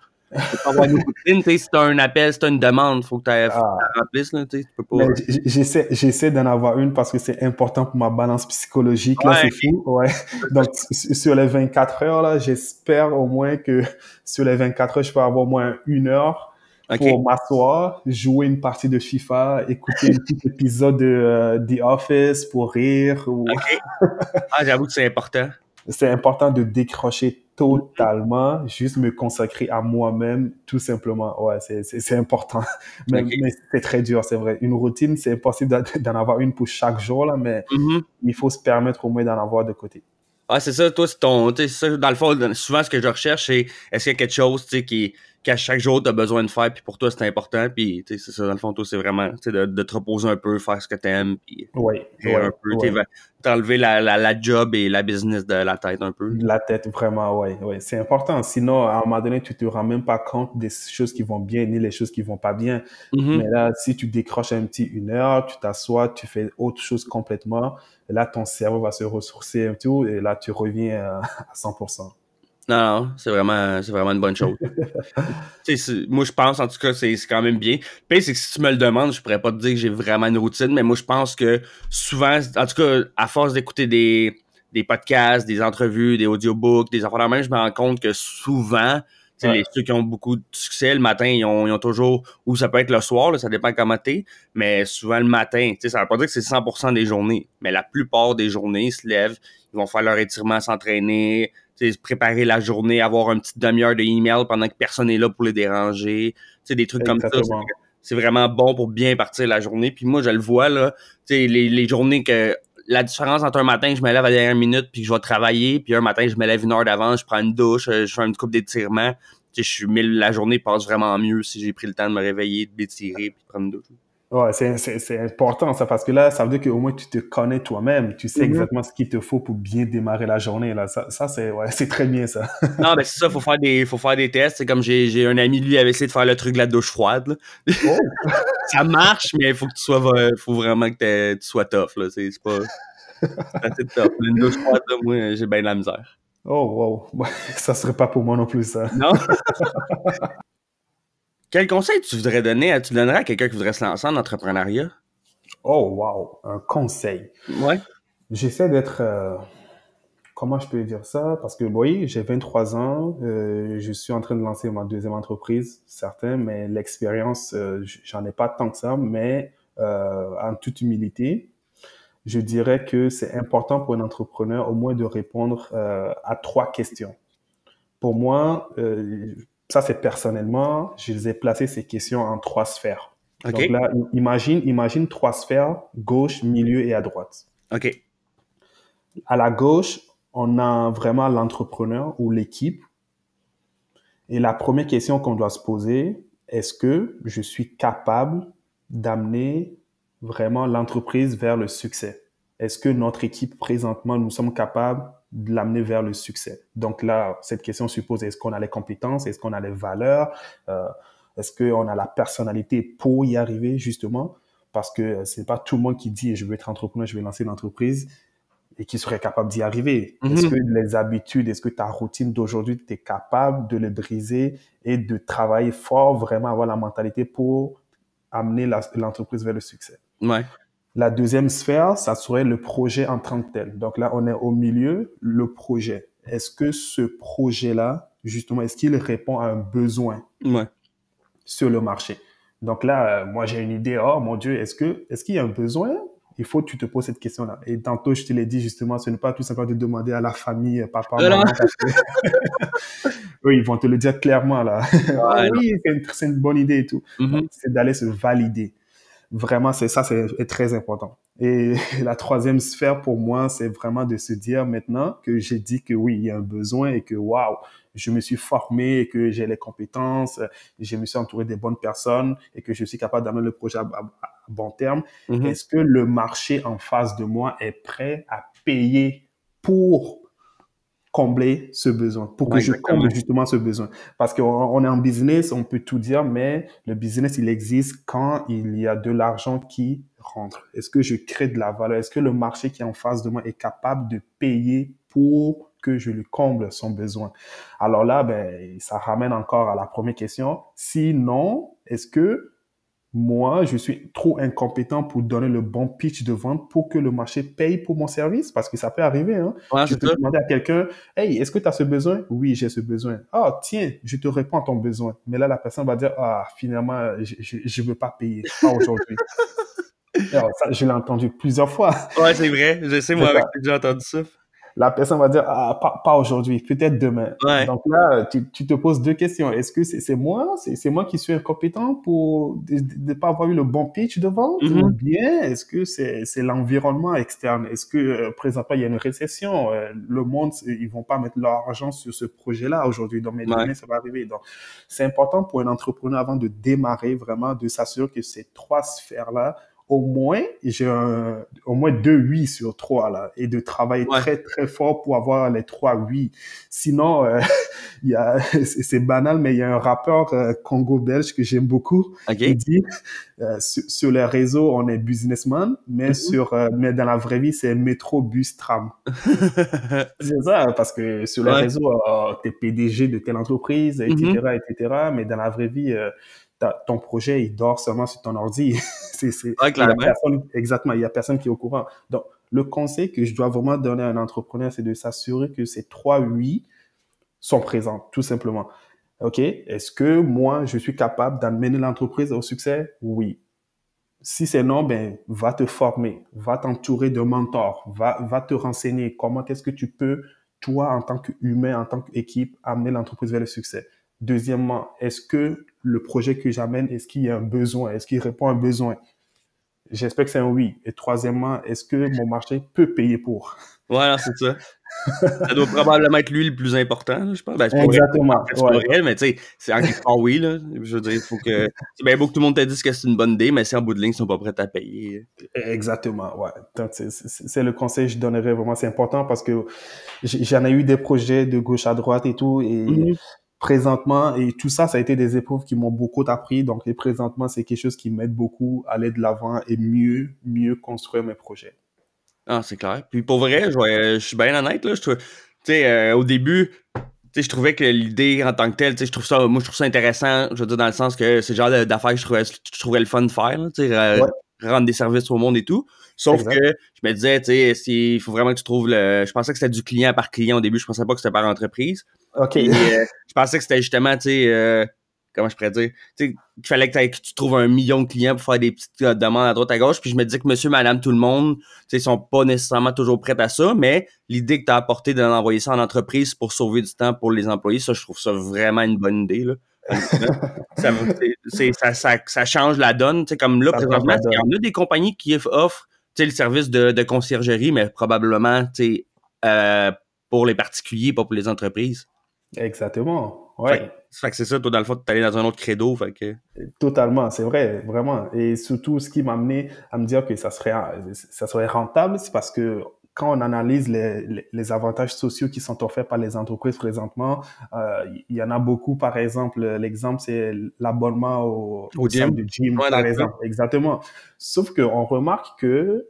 avoir une routine. Tu sais, si t'as un appel, si t'as une demande, faut que tu Ah, la remplisses. Là, tu sais, tu peux mais pas. j'essaie d'en avoir une parce que c'est important pour ma balance psychologique. Là, Ouais, c'est fou. Ouais. Donc, sur les 24 heures, là, j'espère au moins que sur les 24 heures, je peux avoir au moins 1 heure OK. pour m'asseoir, jouer une partie de FIFA, écouter un petit épisode de The Office pour rire. Ou... OK. Ah, j'avoue que c'est important. C'est important de décrocher totalement, juste me consacrer à moi-même, tout simplement. Ouais, c'est important. OK. Mais c'est très dur, c'est vrai. Une routine, c'est impossible d'en avoir une pour chaque jour, là, mais Mhm. il faut se permettre au moins d'en avoir de côté. Ah, c'est ça, toi, c'est ton. Tu sais, c'est ça, dans le fond, souvent, ce que je recherche, c'est est-ce qu'il y a quelque chose, tu sais, qu'à chaque jour, tu as besoin de faire, puis pour toi, c'est important, puis, tu sais, c'est ça, dans le fond, toi, c'est vraiment, tu sais, de te reposer un peu, faire ce que t'aimes, puis Oui, rire un oui, peu, tu sais, oui. t'enlever la job et la business de la tête un peu. La tête, vraiment, oui, oui. C'est important. Sinon, à un moment donné, tu te rends même pas compte des choses qui vont bien ni les choses qui vont pas bien. Mais Mhm. là, si tu décroches un petit 1 heure, tu t'assois, tu fais autre chose complètement, et là, ton cerveau va se ressourcer et tout, et là, tu reviens à 100%. Non, non, c'est vraiment une bonne chose. Tu sais, moi, je pense, en tout cas, c'est quand même bien. Puis, c'est que si tu me le demandes, je pourrais pas te dire que j'ai vraiment une routine, mais moi, je pense que souvent, en tout cas, à force d'écouter des podcasts, des entrevues, des audiobooks, des affaires de même, je me rends compte que souvent, tu sais, Ouais, ceux qui ont beaucoup de succès, le matin, ils ont toujours, ou ça peut être le soir, là, ça dépend comment t'es, mais souvent le matin, tu sais, ça veut pas dire que c'est 100% des journées, mais la plupart des journées, ils se lèvent, ils vont faire leur étirement, s'entraîner, tu sais, préparer la journée, avoir une petite demi-heure de email pendant que personne n'est là pour les déranger. Tu sais, des trucs comme ça, exactement. c'est vraiment bon pour bien partir la journée. Puis moi, je le vois, là, tu sais, les journées que la différence entre un matin, je me lève à la dernière minute puis que je vais travailler, puis un matin, je me lève 1 heure d'avance, je prends une douche, je fais une coupe d'étirement. Tu sais, la journée passe vraiment mieux si j'ai pris le temps de me réveiller, de m'étirer puis de prendre une douche. Ouais, c'est important ça, parce que là, ça veut dire qu'au moins tu te connais toi-même, tu sais Mhm. exactement ce qu'il te faut pour bien démarrer la journée, là. Ça c'est, ouais, c'est très bien ça. Non, ben c'est ça, faut faire des tests. C'est comme j'ai un ami, lui, avait essayé de faire le truc de la douche froide, là. Oh, Ça marche, mais il faut que faut vraiment que tu sois tough, là. C'est pas, c'est assez tough. Une douche froide, là, moi, j'ai bien de la misère. oh, wow. Ouais, ça serait pas pour moi non plus, ça. Non? Quel conseil tu donnerais à quelqu'un qui voudrait se lancer en entrepreneuriat? Oh, wow. Un conseil. Ouais. J'essaie d'être, comment je peux dire ça? Parce que, oui, j'ai 23 ans, je suis en train de lancer ma deuxième entreprise, certain, mais l'expérience, j'en ai pas tant que ça, mais en toute humilité, je dirais que c'est important pour un entrepreneur au moins de répondre à 3 questions. Pour moi, ça c'est personnellement, je les ai placé ces questions en 3 sphères. Donc OK. là, imagine 3 sphères, gauche, milieu et à droite. OK. À la gauche, on a vraiment l'entrepreneur ou l'équipe. Et la première question qu'on doit se poser, est-ce que je suis capable d'amener vraiment l'entreprise vers le succès? Est-ce que notre équipe présentement, nous sommes capables de l'amener vers le succès? Donc là, cette question suppose, est-ce qu'on a les compétences? Est-ce qu'on a les valeurs? Euh, Est-ce qu'on a la personnalité pour y arriver, justement? Parce que c'est pas tout le monde qui dit, je veux être entrepreneur, je vais lancer une entreprise et qui serait capable d'y arriver? Est-ce que Mhm. les habitudes, est-ce que ta routine d'aujourd'hui, tu es capable de les briser et de travailler fort, vraiment avoir la mentalité pour amener l'entreprise vers le succès? Ouais. La deuxième sphère, ça serait le projet en tant que tel. Donc là, on est au milieu, le projet. Est-ce que ce projet-là, justement, est-ce qu'il répond à un besoin Ouais. sur le marché? Donc là, moi, j'ai une idée. Oh mon Dieu, est-ce qu'il y a un besoin? Il faut que tu te poses cette question-là. Et tantôt, je te l'ai dit justement, ce n'est pas tout simplement de demander à la famille, papa, Non. maman, parce que eux, ils vont te le dire clairement, là. Ah Ouais, non. oui, c'est une bonne idée et tout. Non, Mhm. c'est d'aller se valider. Vraiment, c'est très important. Et la troisième sphère pour moi, c'est vraiment de se dire maintenant que j'ai dit que oui, il y a un besoin et que waouh, je me suis formé et que j'ai les compétences, je me suis entouré des bonnes personnes et que je suis capable d'amener le projet à bon terme. Mhm. Est-ce que le marché en face de moi est prêt à payer pour combler ce besoin, pour que Ouais, je exactement. comble justement ce besoin. Parce qu'on est en business, on peut tout dire, mais le business, il existe quand il y a de l'argent qui rentre. Est-ce que je crée de la valeur? Est-ce que le marché qui est en face de moi est capable de payer pour que je lui comble son besoin? Alors là, ben, ça ramène encore à la première question. Sinon, est-ce que moi, je suis trop incompétent pour donner le bon pitch de vente pour que le marché paye pour mon service? Parce que ça peut arriver, hein. Ouais, Tu c'est peux ça. demander à quelqu'un, hey, est-ce que tu as ce besoin? Oui, j'ai ce besoin. Ah, tiens, je te réponds à ton besoin. Mais là, la personne va dire, ah, finalement, je veux pas payer, pas aujourd'hui. Alors, ça, je l'ai entendu plusieurs fois. Ouais, c'est vrai. Je sais, moi, C'est avec ça. j'ai déjà entendu ça. La personne va dire, ah, pas aujourd'hui, peut-être demain. Ouais. Donc là, tu te poses deux questions. Est-ce que c'est moi qui suis incompétent pour de pas avoir eu le bon pitch de vente ou Mhm. bien est-ce que c'est l'environnement externe? Est-ce que présentement il y a une récession? Le monde, ils vont pas mettre leur argent sur ce projet-là aujourd'hui, donc mais Ouais. demain ça va arriver. Donc c'est important pour un entrepreneur avant de démarrer vraiment de s'assurer que ces trois sphères-là au moins, au moins deux oui sur trois, là, et de travailler Ouais. très, très fort pour avoir les trois oui. Sinon, il y a, c'est banal, mais il y a un rappeur congo-belge que j'aime beaucoup. Il OK. dit, sur les réseaux, on est businessman, Mhm. mais dans la vraie vie, c'est métro, bus, tram. C'est ça, parce que sur les Ouais. réseaux, t'es PDG de telle entreprise, Mhm. etc., etc., mais dans la vraie vie, ton projet, il dort seulement sur ton ordi. Ouais, Il y a clairement. personne, exactement, il y a personne qui est au courant. Donc, le conseil que je dois vraiment donner à un entrepreneur, c'est de s'assurer que ces trois oui sont présents, tout simplement. OK? Est-ce que moi, je suis capable d'amener l'entreprise au succès? Oui. Si c'est non, ben, va te former, va t'entourer de mentors, va te renseigner comment est-ce que tu peux, toi, en tant qu'humain, en tant qu'équipe, amener l'entreprise vers le succès. Deuxièmement, est-ce que le projet que j'amène, est-ce qu'il y a un besoin? Est-ce qu'il répond à un besoin? J'espère que c'est un oui. Et troisièmement, est-ce que mon marché peut payer pour? Ouais, non, c'est ça. Ça doit probablement être lui le plus important, là, je pense. Ben, c'est pas vrai. En Exactement, fait, c'est pas ouais. vrai, mais tu sais, c'est en quelque part oui, là. Je veux dire, il faut que. C'est bien beau que tout le monde te dise que c'est une bonne idée, mais si en bout de ligne, ils sont pas prêts à payer. Exactement, ouais. Donc, c'est le conseil que je donnerais vraiment. C'est important parce que j'en ai eu des projets de gauche à droite et tout. Et Mhm. présentement, et tout ça, ça a été des épreuves qui m'ont beaucoup appris. Donc, et présentement, c'est quelque chose qui m'aide beaucoup à aller de l'avant et mieux construire mes projets. Ah, c'est clair. Puis pour vrai, je suis bien honnête, là. Tu sais, au début, tu sais, je trouvais que l'idée en tant que telle, tu sais, moi, je trouve ça intéressant. Je veux dire, dans le sens que c'est le genre d'affaires que je trouverais le fun de faire, là, tu sais, Ouais, rendre des services au monde et tout. Sauf que exact. je me disais, tu sais, il faut vraiment que tu trouves je pensais que c'était du client par client au début. Je pensais pas que c'était par entreprise. OK. Puis je pensais que c'était justement, tu sais, comment je pourrais dire, tu sais, qu'il fallait que tu trouves 1 million de clients pour faire des petites demandes à droite à gauche. Puis je me disais que monsieur, madame, tout le monde, tu sais, sont pas nécessairement toujours prêts à ça, mais l'idée que tu as apportée d'envoyer ça en entreprise pour sauver du temps pour les employés, ça, je trouve ça vraiment une bonne idée, là, honnêtement. Ça change la donne. Tu sais, comme là, Ça change présentement, la il y donne. en a des compagnies qui offrent, tu sais, le service de conciergerie, mais probablement, tu sais, pour les particuliers, pas pour les entreprises. Exactement. Fait, que- Ouais. fait que c'est ça, toi, dans le fond, t'es allé dans un autre credo, fait que... Totalement, c'est vrai, vraiment. Et surtout, ce qui m'a amené à me dire que ça serait rentable, c'est parce que quand on analyse les avantages sociaux qui sont offerts par les entreprises présentement, il y en a beaucoup. Par exemple, l'exemple, c'est l'abonnement Au aux salles gym? de gym, Ouais, par d'accord. exemple. Exactement. Sauf qu'on remarque que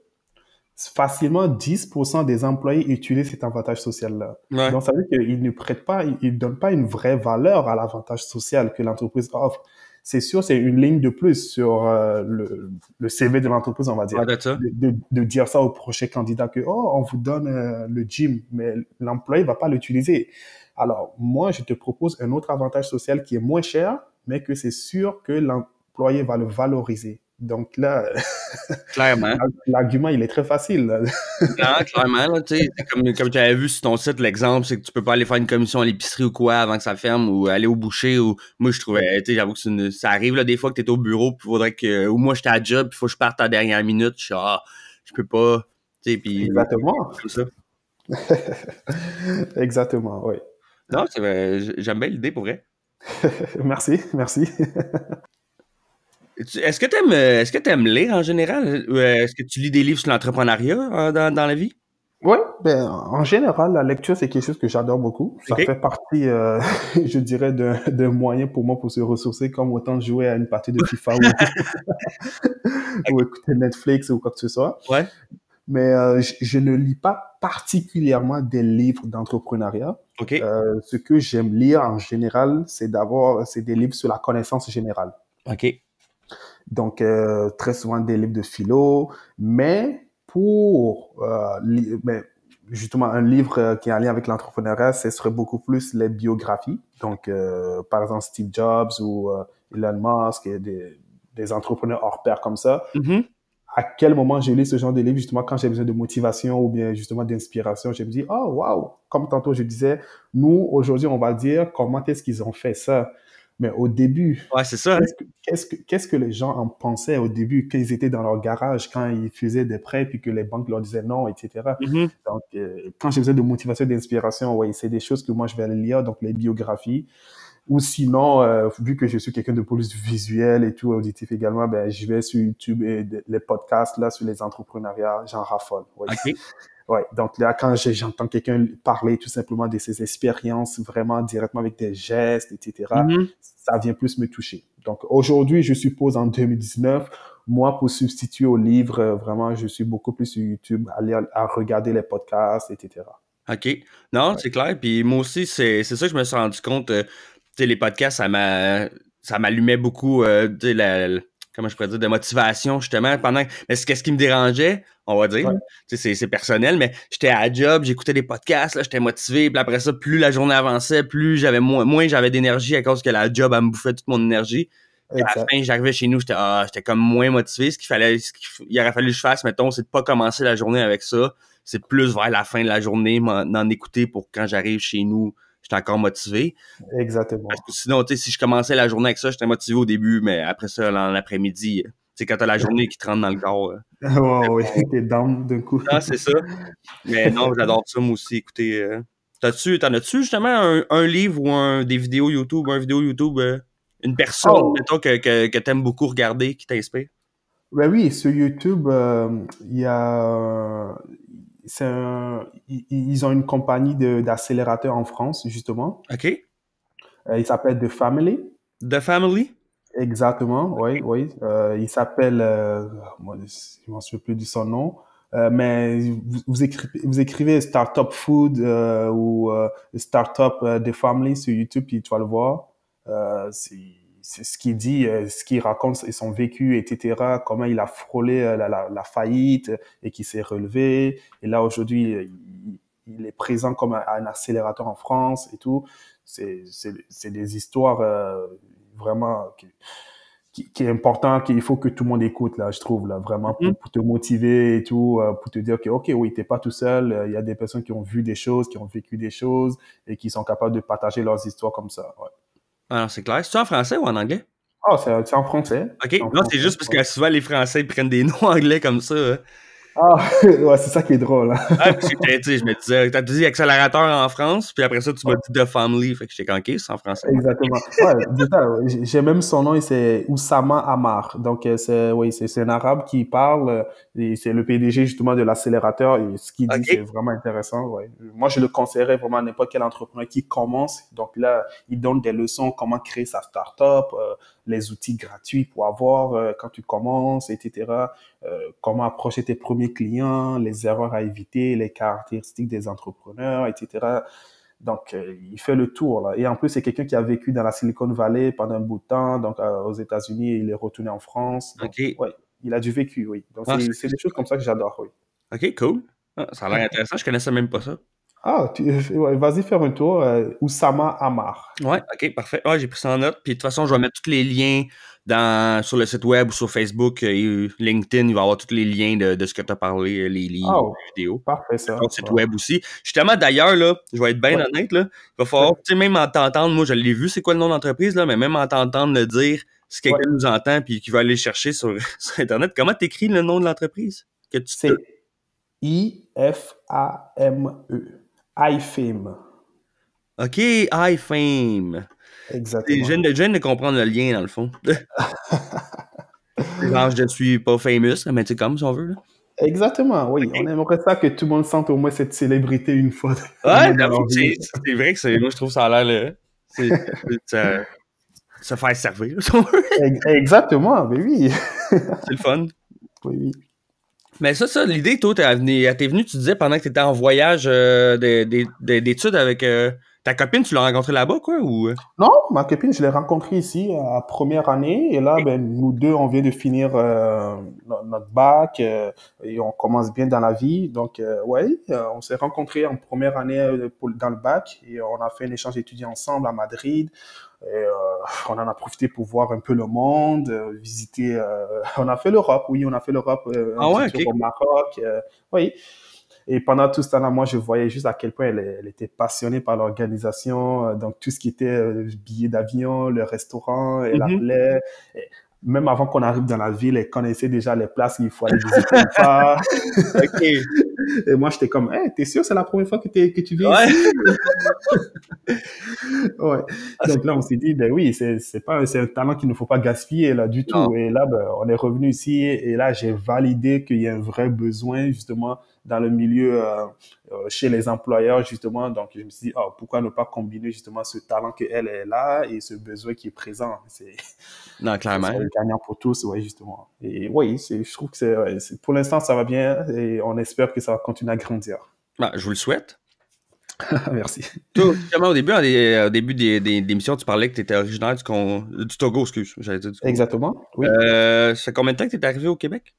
facilement 10% des employés utilisent cet avantage social-là. Ouais. Donc, ça veut dire qu'ils ne prêtent pas, ils ne donnent pas une vraie valeur à l'avantage social que l'entreprise offre. C'est sûr, c'est une ligne de plus sur le CV de l'entreprise, on va dire. Ouais, that's ça. De dire ça au prochain candidat que, oh, on vous donne le gym, mais l'employé va pas l'utiliser. Alors, moi, je te propose un autre avantage social qui est moins cher, mais que c'est sûr que l'employé va le valoriser. Donc là, Clairement. l'argument, il est très facile. Là. Non, clairement, là, tu sais, comme tu avais vu sur ton site, l'exemple, c'est que tu peux pas aller faire une commission à l'épicerie ou quoi avant que ça ferme ou aller au boucher ou moi je trouvais, tu sais, j'avoue que ça arrive là des fois que t'es au bureau puis faudrait que ou moi j'étais à job puis faut que je parte à la dernière minute, je peux pas, tu sais, puis Exactement. comme ça. Exactement, oui. Non, c'est vrai, j'aime bien l'idée pour vrai. Merci, merci. Est-ce que t'aimes lire en général? Est-ce que tu lis des livres sur l'entrepreneuriat dans la vie? Oui, ben, en général, la lecture, c'est quelque chose que j'adore beaucoup. Ça OK. fait partie, je dirais, d'un moyen pour moi pour se ressourcer, comme autant jouer à une partie de FIFA ou écouter Netflix ou quoi que ce soit. Ouais. Mais je ne lis pas particulièrement des livres d'entrepreneuriat. OK. Ce que j'aime lire en général, c'est des livres sur la connaissance générale. OK. Donc, très souvent des livres de philo, mais mais justement, un livre qui est en lien avec l'entrepreneuriat, ce serait beaucoup plus les biographies. Donc, par exemple, Steve Jobs ou Elon Musk, et des entrepreneurs hors pair comme ça. Mm-hmm. À quel moment j'ai lu ce genre de livre, justement, quand j'ai besoin de motivation ou bien justement d'inspiration, je me dis, oh, wow, comme tantôt je disais, nous, aujourd'hui, on va dire comment est-ce qu'ils ont fait ça. Mais au début, Ouais, c'est ça. Hein? qu'est-ce que les gens en pensaient au début, qu'ils étaient dans leur garage, quand ils faisaient des prêts, puis que les banques leur disaient non, etc. Mm-hmm. Donc, quand j'ai besoin de motivation, d'inspiration, ouais, c'est des choses que moi, je vais aller lire, donc les biographies. Ou sinon, vu que je suis quelqu'un de plus visuel et tout, auditif également, ben, je vais sur YouTube et les podcasts, là, sur les entrepreneuriats, j'en raffole. Ouais. OK. Ouais. Donc là, quand j'entends quelqu'un parler tout simplement de ses expériences, vraiment directement avec des gestes, etc., Mm-hmm. ça vient plus me toucher. Donc aujourd'hui, je suppose en 2019, moi, pour substituer au livre, vraiment, je suis beaucoup plus sur YouTube, à regarder les podcasts, etc. OK. Non, Ouais. c'est clair. Puis moi aussi, c'est ça que je me suis rendu compte. Tu sais, les podcasts, ça m'allumait beaucoup, tu sais, comment je pourrais dire, de motivation, justement, mais qu'est-ce qui me dérangeait, on va dire, Ouais. là. Tu sais, c'est personnel, mais j'étais à la job, j'écoutais des podcasts, là, j'étais motivé, puis après ça, plus la journée avançait, plus j'avais moins j'avais d'énergie à cause que la job, elle me bouffait toute mon énergie. Puis à la Exact. fin, j'arrivais chez nous, j'étais comme moins motivé. Il aurait fallu que je fasse, mettons, c'est de pas commencer la journée avec ça. C'est plus vers la fin de la journée, d'en écouter pour quand j'arrive chez nous, j'étais encore motivé. Exactement. Parce que sinon, tu sais, si je commençais la journée avec ça, j'étais motivé au début, mais après ça, l'après-midi, tu sais, quand t'as la journée qui te rentre dans le corps. Ouais, ouais, t'es down d'un coup. Ah, c'est ça. Mais non, j'adore ça, moi aussi. Écoutez, t'en as-tu justement un livre ou des vidéos YouTube, une personne, Oh, mettons, que t'aimes beaucoup regarder, qui t'inspire? ben oui, sur YouTube, il y a, ils ont une compagnie d'accélérateurs en France, justement. OK. Il s'appelle The Family. The Family? Exactement, oui, oui. Il s'appelle, moi, je m'en souviens plus de son nom, mais vous écrivez Startup Food ou Startup The Family sur YouTube, puis tu vas le voir. C'est ce qu'il dit, ce qu'il raconte et son vécu, etc. Comment il a frôlé la faillite et qui s'est relevé. Et là, aujourd'hui, il est présent comme un accélérateur en France et tout. C'est des histoires vraiment qui est important, qu'il faut que tout le monde écoute, là, je trouve, là, vraiment, Mhm. pour te motiver et tout, pour te dire que, OK, oui, t'es pas tout seul, il y a des personnes qui ont vu des choses, qui ont vécu des choses et qui sont capables de partager leurs histoires comme ça, ouais. Alors, c'est clair. C'est en français ou en anglais? Ah, c'est en français. OK. C'est en Non, c'est français, juste parce ouais. que souvent, les Français prennent des noms anglais comme ça. Hein. Ah, ouais, c'est ça qui est drôle, hein. Ah, parce que tu sais, je me disais, t'as dit accélérateur en France, puis après ça, tu m'as dit The Family. Fait que j'étais OK, c'est en français. Exactement. Ouais, déjà, ouais, j'ai même son nom, c'est Oussama Amar. Donc, oui, c'est un arabe qui parle, et c'est le PDG justement de l'accélérateur, et ce qu'il dit, c'est OK. vraiment intéressant, ouais. Moi, je le conseillerais vraiment à n'importe quel entrepreneur qui commence. Donc là, il donne des leçons, comment créer sa start-up, les outils gratuits pour avoir quand tu commences, etc. Comment approcher tes premiers clients, les erreurs à éviter, les caractéristiques des entrepreneurs, etc. Donc, il fait le tour, là. Et en plus, c'est quelqu'un qui a vécu dans la Silicon Valley pendant un bout de temps, donc aux États-Unis, il est retourné en France. Donc, OK. ouais, il a du vécu, oui. Donc, Ah, c'est des choses comme ça que j'adore, oui. OK, cool. Ah, ça a l'air intéressant. Je connaissais même pas ça. Ah, ouais, vas-y faire un tour. Oussama Amar. Ouais, OK, parfait. Ouais, j'ai pris ça en note. Puis de toute façon, je vais mettre tous les liens sur le site web ou sur Facebook, LinkedIn, il va y avoir tous les liens de ce que tu as parlé, les livres, Oh, les vidéos. parfait ça. Ton site web aussi. Justement, d'ailleurs, là, je vais être bien Ouais. honnête, là, il va falloir, tu sais, même en t'entendre, moi, je l'ai vu, c'est quoi le nom d'entreprise, là, mais même en t'entendre le dire, si quelqu'un nous entend puis qui va aller chercher sur, sur Internet, comment t'écris le nom de l'entreprise? C'est IFAME. iFame. OK, iFame. Je Exactement. viens de comprendre le lien, dans le fond. Genre, je suis pas famous, mais tu sais, comme si on veut, là. Exactement, oui. On OK. aimerait ça que tout le monde sente au moins cette célébrité une fois, au Ouais, moins dans j'avoue leur que vie. c'est vrai que moi, je trouve ça a l'air, là, c'est se faire servir, si on veut. Exactement, mais oui. C'est le fun. Oui, oui. Mais ça, l'idée, toi, t'es venu, tu disais, pendant que t'étais en voyage d'études avec ta copine, tu l'as rencontrée là-bas, quoi, ou? Non, ma copine, je l'ai rencontrée ici à première année. Et là, ben, nous deux, on vient de finir notre bac et on commence bien dans la vie. Donc, ouais, on s'est rencontrés en première année dans le bac et on a fait un échange étudiant ensemble à Madrid. Et, on en a profité pour voir un peu le monde, visiter. On a fait l'Europe, oui, on a fait l'Europe, un Ah petit ouais, tour ok. au Maroc. Oui. Et pendant tout ce temps-là, moi, je voyais juste à quel point elle était passionnée par l'organisation. Donc, tout ce qui était billets d'avion, le restaurant, elle Mhm. appelait. Et même avant qu'on arrive dans la ville, elle connaissait déjà les places qu'il faut aller visiter ou pas. Ok. Et moi, j'étais comme, hey, t'es sûr, c'est la première fois que tu viens Ouais. ici? Ouais. Ah, c'est Donc là, on cool. s'est dit, ben oui, c'est un talent qu'il ne faut pas gaspiller là du Non. tout. Et là, ben, on est revenu ici et là, j'ai validé qu'il y a un vrai besoin justement dans le milieu chez les employeurs justement. Donc je me suis dit, oh, pourquoi ne pas combiner justement ce talent qu'elle est là et ce besoin qui est présent. Non, Ça clairement. serait gagnant pour tous, ouais, justement. Et oui, je trouve que pour l'instant, ça va bien et on espère que ça va continuer à grandir. Ben, je vous le souhaite. Merci. Toi, justement, au début des émissions, tu parlais que tu étais originaire du Togo, excuse. J'allais dire du Congo. Exactement, oui. Ça fait combien de temps que tu es arrivé au Québec?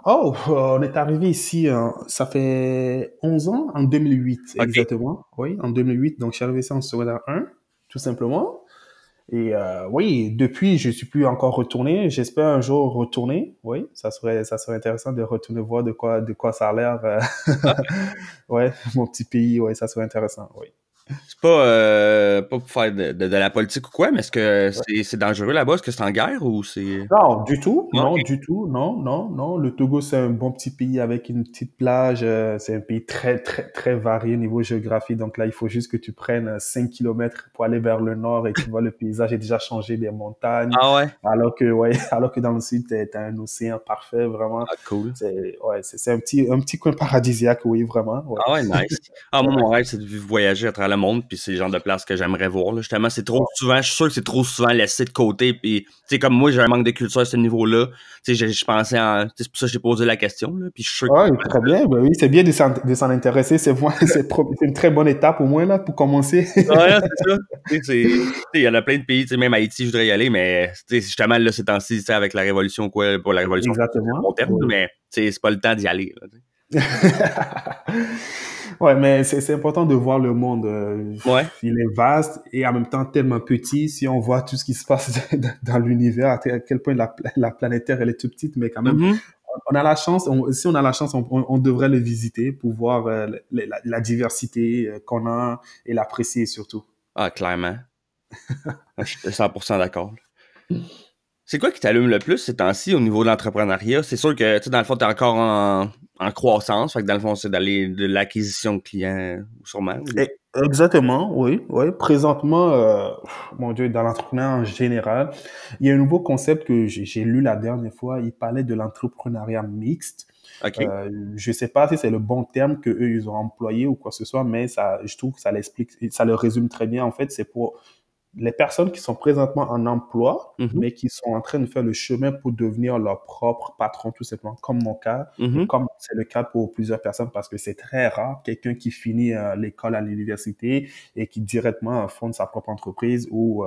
Oh, on est arrivé ici, ça fait 11 ans, en 2008, OK. exactement. Oui, en 2008. Donc, je suis arrivé ici en secondaire 1, tout simplement. Et oui, depuis, je suis plus encore retourné. J'espère un jour retourner. Oui, ça serait intéressant de retourner voir de quoi ça a l'air. Ah, Ouais, mon petit pays. Ouais, ça serait intéressant. Oui. c'est pas pour faire de la politique ou quoi, mais est-ce que c'est dangereux là-bas? Est-ce que c'est en guerre ou c'est. Non, du tout, Non, non, OK. du tout, non, non, non. Le Togo, c'est un bon petit pays avec une petite plage. C'est un pays très, très, très varié niveau géographie. Donc là, il faut juste que tu prennes 5 kilomètres pour aller vers le nord et tu vois le paysage est déjà changé des montagnes. Ah ouais? Alors que, ouais, alors que dans le sud, t'as un océan parfait, vraiment. Ah, cool. C'est un petit coin paradisiaque, oui, vraiment, ouais. Ah ouais, nice. Ah, moi, Ouais. mon rêve, c'est de voyager à travers le monde, puis c'est le genre de place que j'aimerais voir, là. Justement, c'est trop souvent, je suis sûr que c'est trop souvent laissé de côté, puis, tu sais, comme moi, j'ai un manque de culture à ce niveau-là. Tu sais, je pensais en, tu sais, c'est pour ça que j'ai posé la question, là, puis je suis sûr que. Ouais, très bien. Ben oui, c'est bien de s'en intéresser. C'est une très bonne étape au moins là pour commencer. Ouais, c'est ça. Tu sais, il y en a plein de pays, tu sais, même Haïti, je voudrais y aller, mais, tu sais, justement, là, ces temps-ci, tu sais, avec la révolution, quoi, pour la révolution, c'est le Exactement. bon terme, Oui. mais, tu sais, c'est pas le temps d'y aller, là, tu sais. Ouais, mais c'est important de voir le monde. Ouais. Il est vaste et en même temps tellement petit. Si on voit tout ce qui se passe dans l'univers, à quel point la planète Terre elle est toute petite, mais quand même, Mhm. on a la chance. Si on a la chance, on devrait le visiter pour voir la diversité qu'on a et l'apprécier surtout. Ah, clairement. Ah, je suis 100% d'accord. C'est quoi qui t'allume le plus ces temps-ci au niveau de l'entrepreneuriat? C'est sûr que, tu sais, dans le fond, t'es encore en croissance. Fait que dans le fond, c'est d'aller de l'acquisition de clients, sûrement. Exactement, oui, oui. Présentement, mon Dieu, dans l'entrepreneuriat en général, il y a un nouveau concept que j'ai lu la dernière fois. Il parlait de l'entrepreneuriat mixte. OK. Je sais pas si c'est le bon terme que eux ils ont employé ou quoi que ce soit, mais ça, je trouve que ça l'explique, ça le résume très bien. En fait, c'est pour les personnes qui sont présentement en emploi, Mhm. mais qui sont en train de faire le chemin pour devenir leur propre patron, tout simplement, comme mon cas, et Mhm. comme c'est le cas pour plusieurs personnes, parce que c'est très rare, quelqu'un qui finit l'école à l'université et qui directement fonde sa propre entreprise ou,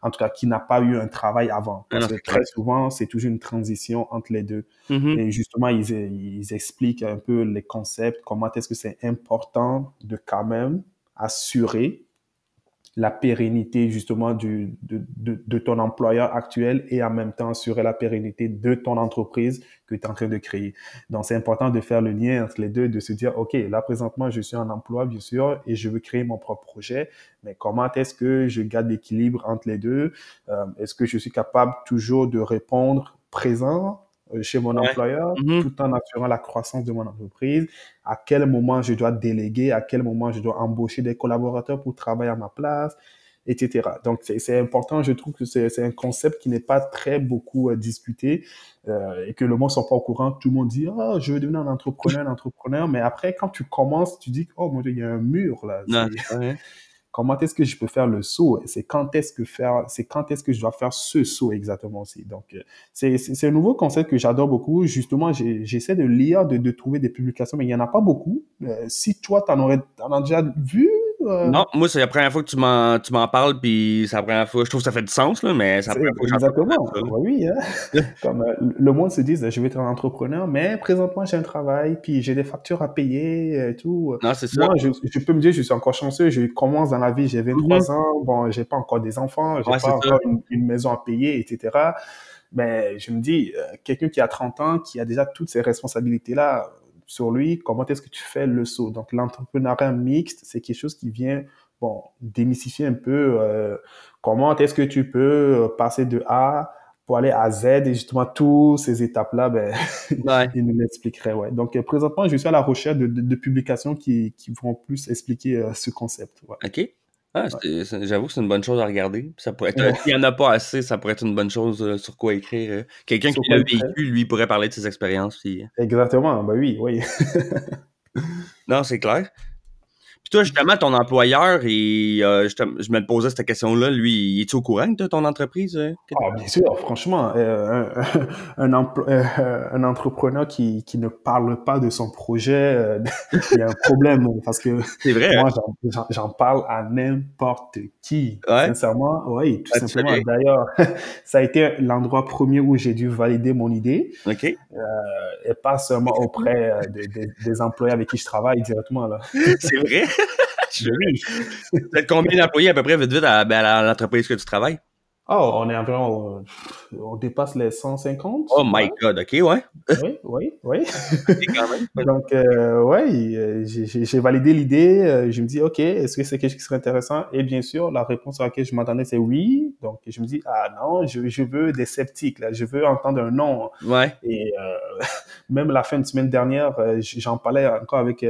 en tout cas, qui n'a pas eu un travail avant. Ah Parce non, que c'est clair. très souvent, c'est toujours une transition entre les deux. Mhm. Et justement, ils expliquent un peu les concepts, comment est-ce que c'est important de quand même assurer la pérennité justement de ton employeur actuel et en même temps assurer la pérennité de ton entreprise que tu es en train de créer. Donc, c'est important de faire le lien entre les deux, de se dire, OK, là, présentement, je suis en emploi, bien sûr, et je veux créer mon propre projet, mais comment est-ce que je garde l'équilibre entre les deux? Est-ce que je suis capable toujours de répondre présent chez mon Ouais. employeur, Mhm. tout en assurant la croissance de mon entreprise? À quel moment je dois déléguer, à quel moment je dois embaucher des collaborateurs pour travailler à ma place, etc. Donc, c'est important, je trouve que c'est un concept qui n'est pas très beaucoup discuté et que le monde ne soit pas au courant. Tout le monde dit, oh, je veux devenir un entrepreneur, mais après, quand tu commences, tu dis, oh mon Dieu, il y a un mur là. Non, c'est ça, hein. Comment est-ce que je peux faire le saut? C'est quand est-ce que je dois faire ce saut exactement aussi. Donc, c'est un nouveau concept que j'adore beaucoup. Justement, j'essaie de lire, de trouver des publications, mais il n'y en a pas beaucoup. Si toi, t'en as déjà vu? Non, moi, c'est la première fois que tu m'en parles, puis c'est la première fois, je trouve que ça fait du sens, là, mais c'est la première fois que j'entends parler Exactement. de ça, Oui, hein. là. Comme le monde se dit, je vais être un entrepreneur, mais présentement, j'ai un travail, puis j'ai des factures à payer et tout. Non, c'est ça. Moi, je peux me dire, je suis encore chanceux, je commence dans la vie, j'ai Mhm. 23 ans, bon, j'ai pas encore des enfants, j'ai Ouais, c'est pas ça. encore une maison à payer, etc. Mais je me dis, quelqu'un qui a 30 ans, qui a déjà toutes ces responsabilités-là sur lui, comment est-ce que tu fais le saut? Donc, l'entrepreneuriat mixte, c'est quelque chose qui vient, bon, démystifier un peu comment est-ce que tu peux passer de A pour aller à Z et justement toutes ces étapes-là, ben, Ouais. il nous l'expliquerait, ouais. Donc, présentement, je suis à la recherche de publications qui vont plus expliquer ce concept, ouais. OK. Ah, j'avoue que c'est une bonne chose à regarder. Ça pourrait être, Ouais. s'il y en a pas assez, ça pourrait être une bonne chose sur quoi écrire. Quelqu'un Sur qui quoi l'a il crée? vécu, lui, pourrait parler de ses expériences. Exactement, bah oui, oui. Non, c'est clair. Puis toi, justement, ton employeur, je me posais cette question-là, lui, il est-tu au courant de ton entreprise que t'as? Ah, bien sûr, franchement, un entrepreneur qui ne parle pas de son projet, il y a un problème parce que C'est vrai, hein? moi, j'en parle à n'importe qui. Ouais? Sincèrement, oui, tout Ah, tu fais simplement. bien. D'ailleurs, ça a été l'endroit premier où j'ai dû valider mon idée OK. et pas seulement auprès des employés avec qui je travaille directement, là. C'est vrai? Mais oui. Vous êtes combien d'employés à peu près, vite, vite, à l'entreprise que tu travailles? Oh, on est environ, on dépasse les 150, Oh ouais. my God, OK, ouais. Oui, oui, oui. OK, quand même. Donc, ouais, j'ai validé l'idée. Je me dis, OK, est-ce que c'est quelque chose qui serait intéressant? Et bien sûr, la réponse à laquelle je m'attendais, c'est oui. Donc, je me dis, ah non, je veux des sceptiques, là. Je veux entendre un non. Ouais. Et même la fin de semaine dernière, j'en parlais encore avec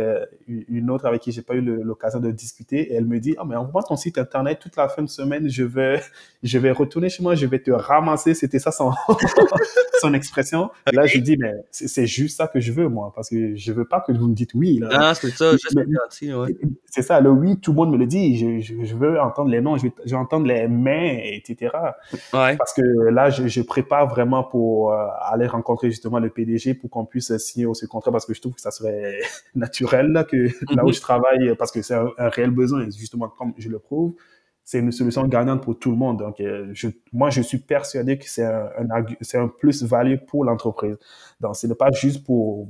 une autre avec qui j'ai pas eu l'occasion de discuter. Et elle me dit, ah, mais envoie ton site internet toute la fin de semaine. Je vais retourner chez moi, je vais te ramasser. C'était ça son expression. Là, je OK. dis, mais c'est juste ça que je veux, moi, parce que je veux pas que vous me dites oui, là. Non, c'est ça, juste Mais, être gentil, ouais. c'est ça, le oui, tout le monde me le dit. Je veux entendre les noms, je veux entendre les mais, etc. Ouais. Parce que là, je prépare vraiment pour aller rencontrer justement le PDG pour qu'on puisse signer ce contrat parce que je trouve que ça serait naturel là, que là où Mhm. je travaille, parce que c'est un réel besoin, justement, comme je le prouve, c'est une solution gagnante pour tout le monde. Donc, moi, je suis persuadé que c'est un plus-value pour l'entreprise. Donc, ce n'est pas juste pour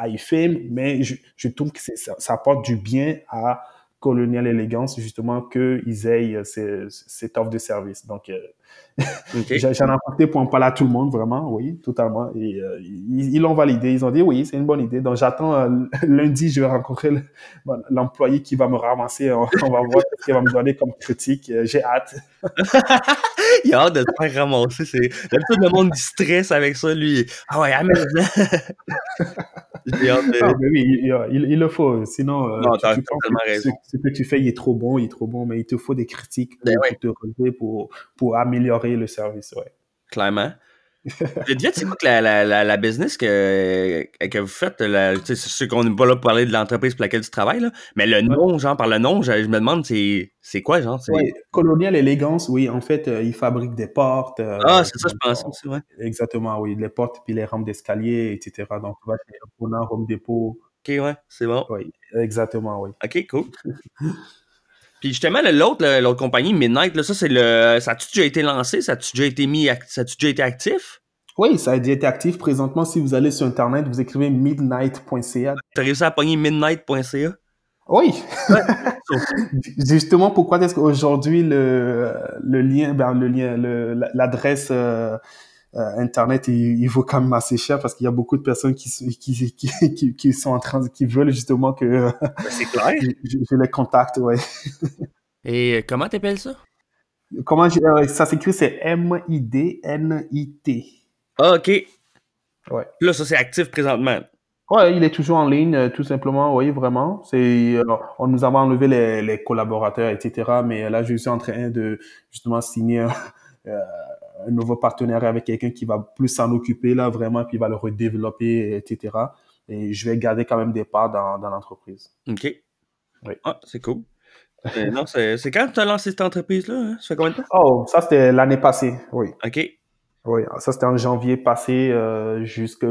iFame, mais je trouve que ça apporte du bien à Colonial Elegance, justement, qu'ils aient cette offre de service. Donc, OK. j'en ai apporté pour en parler à tout le monde, vraiment, oui, totalement. Et ils l'ont validé. Ils ont dit oui, c'est une bonne idée. Donc j'attends lundi, je vais rencontrer l'employé qui va me ramasser. On va voir ce qu'il va me donner comme critique. J'ai hâte. Il a hâte de se faire ramasser. D'habitude, le monde, il stresse avec ça, lui. Ah ouais, amène-le. J'ai hâte Ah, de... mais oui, il le faut. Sinon, Non, t'as tu penses que totalement raison. ce que tu fais, il est trop bon, mais il te faut des critiques Ben ouais, pour te relever, pour améliorer le service. Ouais. clairement. Vite, vite, c'est quoi que la business que vous faites? Tu sais, c'est sûr qu'on n'est pas là pour parler de l'entreprise pour laquelle tu travailles, là, mais le Ouais. nom, genre, par le nom, je me demande, c'est quoi, genre? Ouais, Colonial Elegance, oui, en fait, ils fabriquent des portes. Ah, c'est ça, je pensais aussi, ouais. Exactement, oui, les portes puis les rampes d'escalier, etc. Donc, tu vas chez Epona, Home Depot. OK, ouais, c'est bon. Oui, exactement, oui. OK, cool. Puis justement, l'autre compagnie, Midnight, là, ça a-tu déjà été lancé? Ça a-tu déjà été ça a-tu déjà été actif? Oui, ça a déjà été actif. Présentement, si vous allez sur Internet, vous écrivez midnight.ca. T'as réussi à pogner midnight.ca? Oui. Ouais, surtout. Justement, pourquoi est-ce qu'aujourd'hui le lien, l'adresse Internet, il vaut quand même assez cher parce qu'il y a beaucoup de personnes qui sont en train, qui veulent justement que Ben, c'est clair. je les contacte, ouais. Et comment t'appelles ça? Ça s'écrit, c'est MIDNIT. Ah, OK. Ouais. Là, ça, c'est actif présentement. Ouais, il est toujours en ligne, tout simplement, oui, vraiment. On nous avait enlevé les collaborateurs, etc. Mais là, je suis en train de justement signer euh, un nouveau partenariat avec quelqu'un qui va plus s'en occuper là, vraiment, puis il va le redévelopper, etc. Et je vais garder quand même des parts dans l'entreprise. OK. Oui. Ah, c'est cool. Non, c'est quand tu as lancé cette entreprise-là? Hein? Ça fait combien de temps? Oh, ça c'était l'année passée, oui. OK. Oui, ça c'était en janvier passé jusque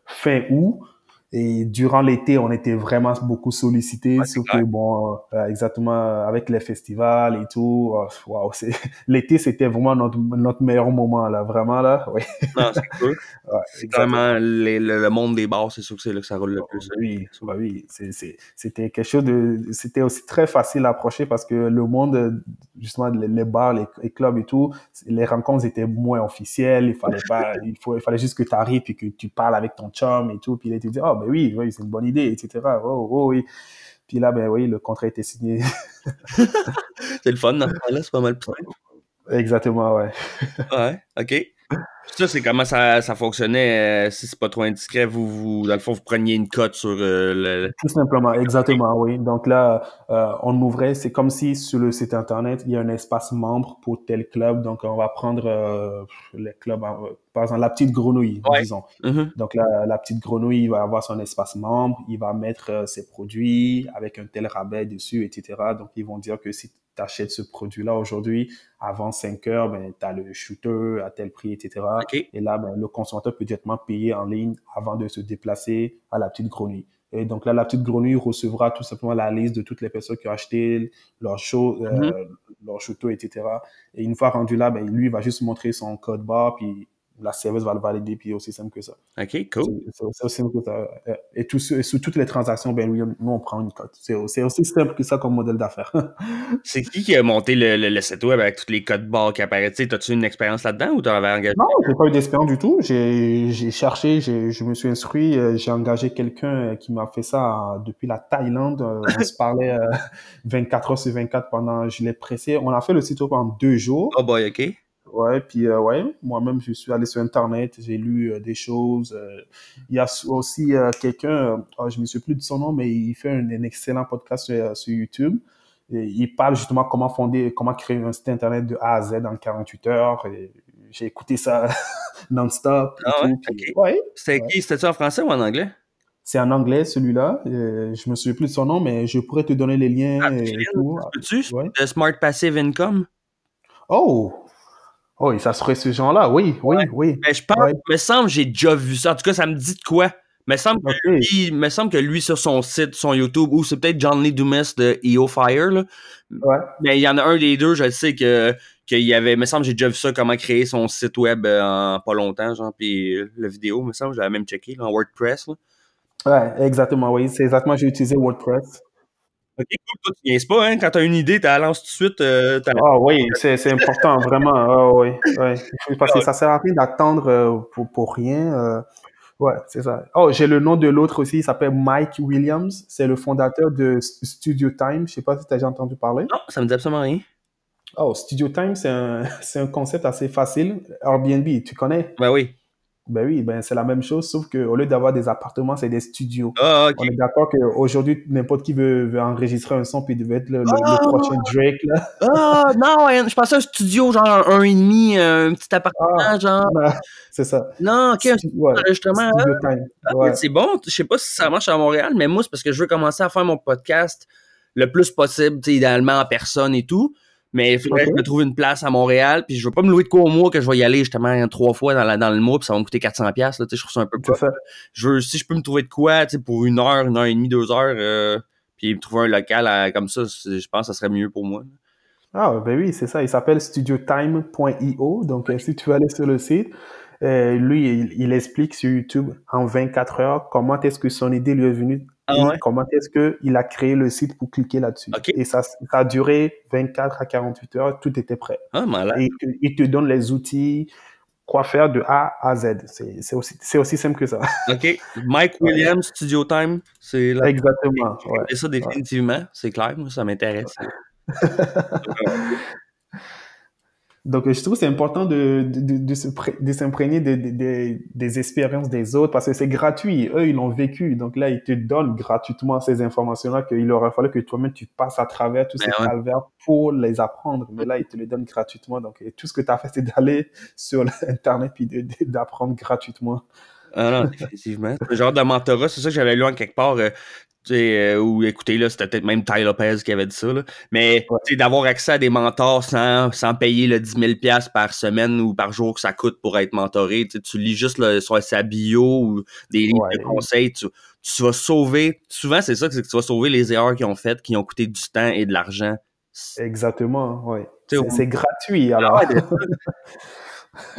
fin août. Et durant l'été, on était vraiment beaucoup sollicités, Ouais, c'est sauf clair. que bon, exactement avec les festivals et tout, waouh, l'été c'était vraiment notre meilleur moment là, vraiment là, oui, Non, c'est sûr. ouais, C'est exactement. clairement le monde des bars, c'est sûr que c'est là que ça roule le plus. Bah oui, bah oui, c'était quelque chose c'était aussi très facile à approcher parce que le monde, justement, les bars, les clubs et tout, les rencontres étaient moins officielles, il fallait juste que tu arrives et que tu parles avec ton chum et tout, puis il te dit, oh, ben oui, oui, c'est une bonne idée, etc. Oh, oh, oui. Puis là, ben oui, le contrat était signé. C'est le fun dans ce temps-là, c'est pas mal plus simple. Exactement, ouais. Ouais, OK. Ça, c'est comment ça fonctionnait, si c'est pas trop indiscret, dans le fond, vous preniez une cote sur Tout simplement, exactement, oui. Donc là, on ouvrait, c'est comme si sur le site internet, il y a un espace membre pour tel club. Donc on va prendre les clubs, par exemple la petite grenouille, Ouais. disons. Mhm. Donc là, la petite grenouille, il va avoir son espace membre, il va mettre ses produits avec un tel rabais dessus, etc. Donc ils vont dire que si tu achètes ce produit-là aujourd'hui, avant 5 heures, ben, tu as le shooter à tel prix, etc. OK. Et là, ben, le consommateur peut directement payer en ligne avant de se déplacer à la petite grenouille. Et donc là, la petite grenouille recevra tout simplement la liste de toutes les personnes qui ont acheté leurs choses, Mhm. leurs chouteaux, etc. Et une fois rendu là, ben, lui, il va juste montrer son code barre, puis la serveuse va le valider, puis aussi simple que ça. OK, cool. C'est aussi simple que ça. Et sur toutes les transactions, ben oui, nous, on prend une cote. C'est aussi simple que ça comme modèle d'affaires. C'est qui a monté le site web avec tous les codes barres qui apparaissent? T'as-tu une expérience là-dedans ou t'avais engagé? Non, j'ai pas eu d'expérience du tout. J'ai cherché, je me suis inscrit, j'ai engagé quelqu'un qui m'a fait ça depuis la Thaïlande. On se parlait 24 heures sur 24 pendant, je l'ai pressé. On a fait le site web en 2 jours. Oh boy, OK. Ouais, puis ouais, moi-même, je suis allé sur Internet, j'ai lu des choses. Il y a aussi quelqu'un, je me souviens plus de son nom, mais il fait un excellent podcast sur YouTube. Et il parle justement comment créer un site Internet de A à Z en 48 heures. Et j'ai écouté ça non-stop et Ah ouais? tout. Puis OK. ouais, C'était ouais. qui? C'était-tu en français ou en anglais? C'est en anglais celui-là. Je me souviens plus de son nom, mais je pourrais te donner les liens et Aptline, tout. ça se peut-tu? Ouais. De Smart Passive Income? Oh, oh, et ça serait ce genre-là. Oui, oui, oui. Ben, je pense, Ouais. me semble que j'ai déjà vu ça. En tout cas, ça me dit de quoi? Ok. Me semble que lui, sur son site, son YouTube, ou c'est peut-être John Lee Dumas de EO Fire, là. Ouais. Mais il y en a un des deux, je sais qu'il y avait, me semble, j'ai déjà vu ça, comment créer son site web en pas longtemps, genre, puis la vidéo, me semble, je l'avais même checké, là, en WordPress, là. Ouais, exactement, oui. C'est exactement, j'ai utilisé WordPress. Ok, cool, toi, tu niaises pas, hein, quand t'as une idée, t'as lance tout de suite, Ah oui, c'est important, vraiment. Ah oui, oui. Parce que ça sert à rien d'attendre pour rien. Ouais, c'est ça. Oh, j'ai le nom de l'autre aussi, il s'appelle Mike Williams. C'est le fondateur de Studio Time. Je sais pas si tu as déjà entendu parler. non, ça me dit absolument rien. Oh, Studio Time, c'est un concept assez facile. Airbnb, tu connais? Ben oui. Ben oui, ben c'est la même chose, sauf qu'au lieu d'avoir des appartements, c'est des studios. Ah, ok. On est d'accord qu'aujourd'hui, n'importe qui veut enregistrer un son, puis il devait être le Ah, prochain Drake, là. ah, non, ouais, je pensais à un studio, genre un et demi, un petit Ah, appartement, genre. ben, c'est ça. Non, ok, un studio Ouais, d'enregistrement. Studio Time. Ah, mais Ouais. c'est bon. Je sais pas si ça marche à Montréal, mais moi, c'est parce que je veux commencer à faire mon podcast le plus possible, tu sais, idéalement en personne et tout. Mais il faudrait que je me OK. trouve une place à Montréal, puis je veux pas me louer de quoi au mois que je vais y aller justement 3 fois dans le mois, puis ça va me coûter 400$, là, tu sais, je trouve ça un peu C'est pas. ça. Si je peux me trouver de quoi, tu sais, pour 1 heure et demie, 2 heures, puis me trouver un local comme ça, je pense que ça serait mieux pour moi. Ah, ben oui, c'est ça. Il s'appelle studiotime.io. Donc, si tu veux aller sur le site, lui, il explique sur YouTube en 24 heures comment est-ce que son idée lui est venue Ah et ouais? comment est-ce qu'il a créé le site pour cliquer là-dessus. OK. Et ça a duré 24 à 48 heures, tout était prêt. Ah, malade. Et il te donne les outils, quoi faire de A à Z. C'est aussi simple que ça. OK. Mike Ouais. Williams, Studio Time, c'est là. Exactement. J'ai Ouais. regardé ça définitivement, c'est clair, moi, ça m'intéresse. Donc, je trouve que c'est important de s'imprégner des expériences des autres parce que c'est gratuit. Eux, ils l'ont vécu. Donc là, ils te donnent gratuitement ces informations-là qu'il aurait fallu que toi-même, tu passes à travers tous ces Ben ouais. calvaires pour les apprendre. Mais là, ils te les donnent gratuitement. Donc, et tout ce que tu as fait, c'est d'aller sur Internet puis d'apprendre gratuitement. Ah non, définitivement. C'est le genre de mentorat, c'est ça que j'avais lu en quelque part, tu sais, ou écoutez, là, c'était peut-être même Ty Lopez qui avait dit ça, là. Mais, Ouais. tu sais, d'avoir accès à des mentors sans payer le 10 000 $ par semaine ou par jour que ça coûte pour être mentoré, tu sais, tu lis juste sur sa bio ou des livres de Ouais. conseils, tu vas sauver, souvent c'est ça, c'est que tu vas sauver les erreurs qu'ils ont faites, qui ont coûté du temps et de l'argent. Exactement. Ouais. Tu sais, C'est gratuit, ah alors. ouais, tu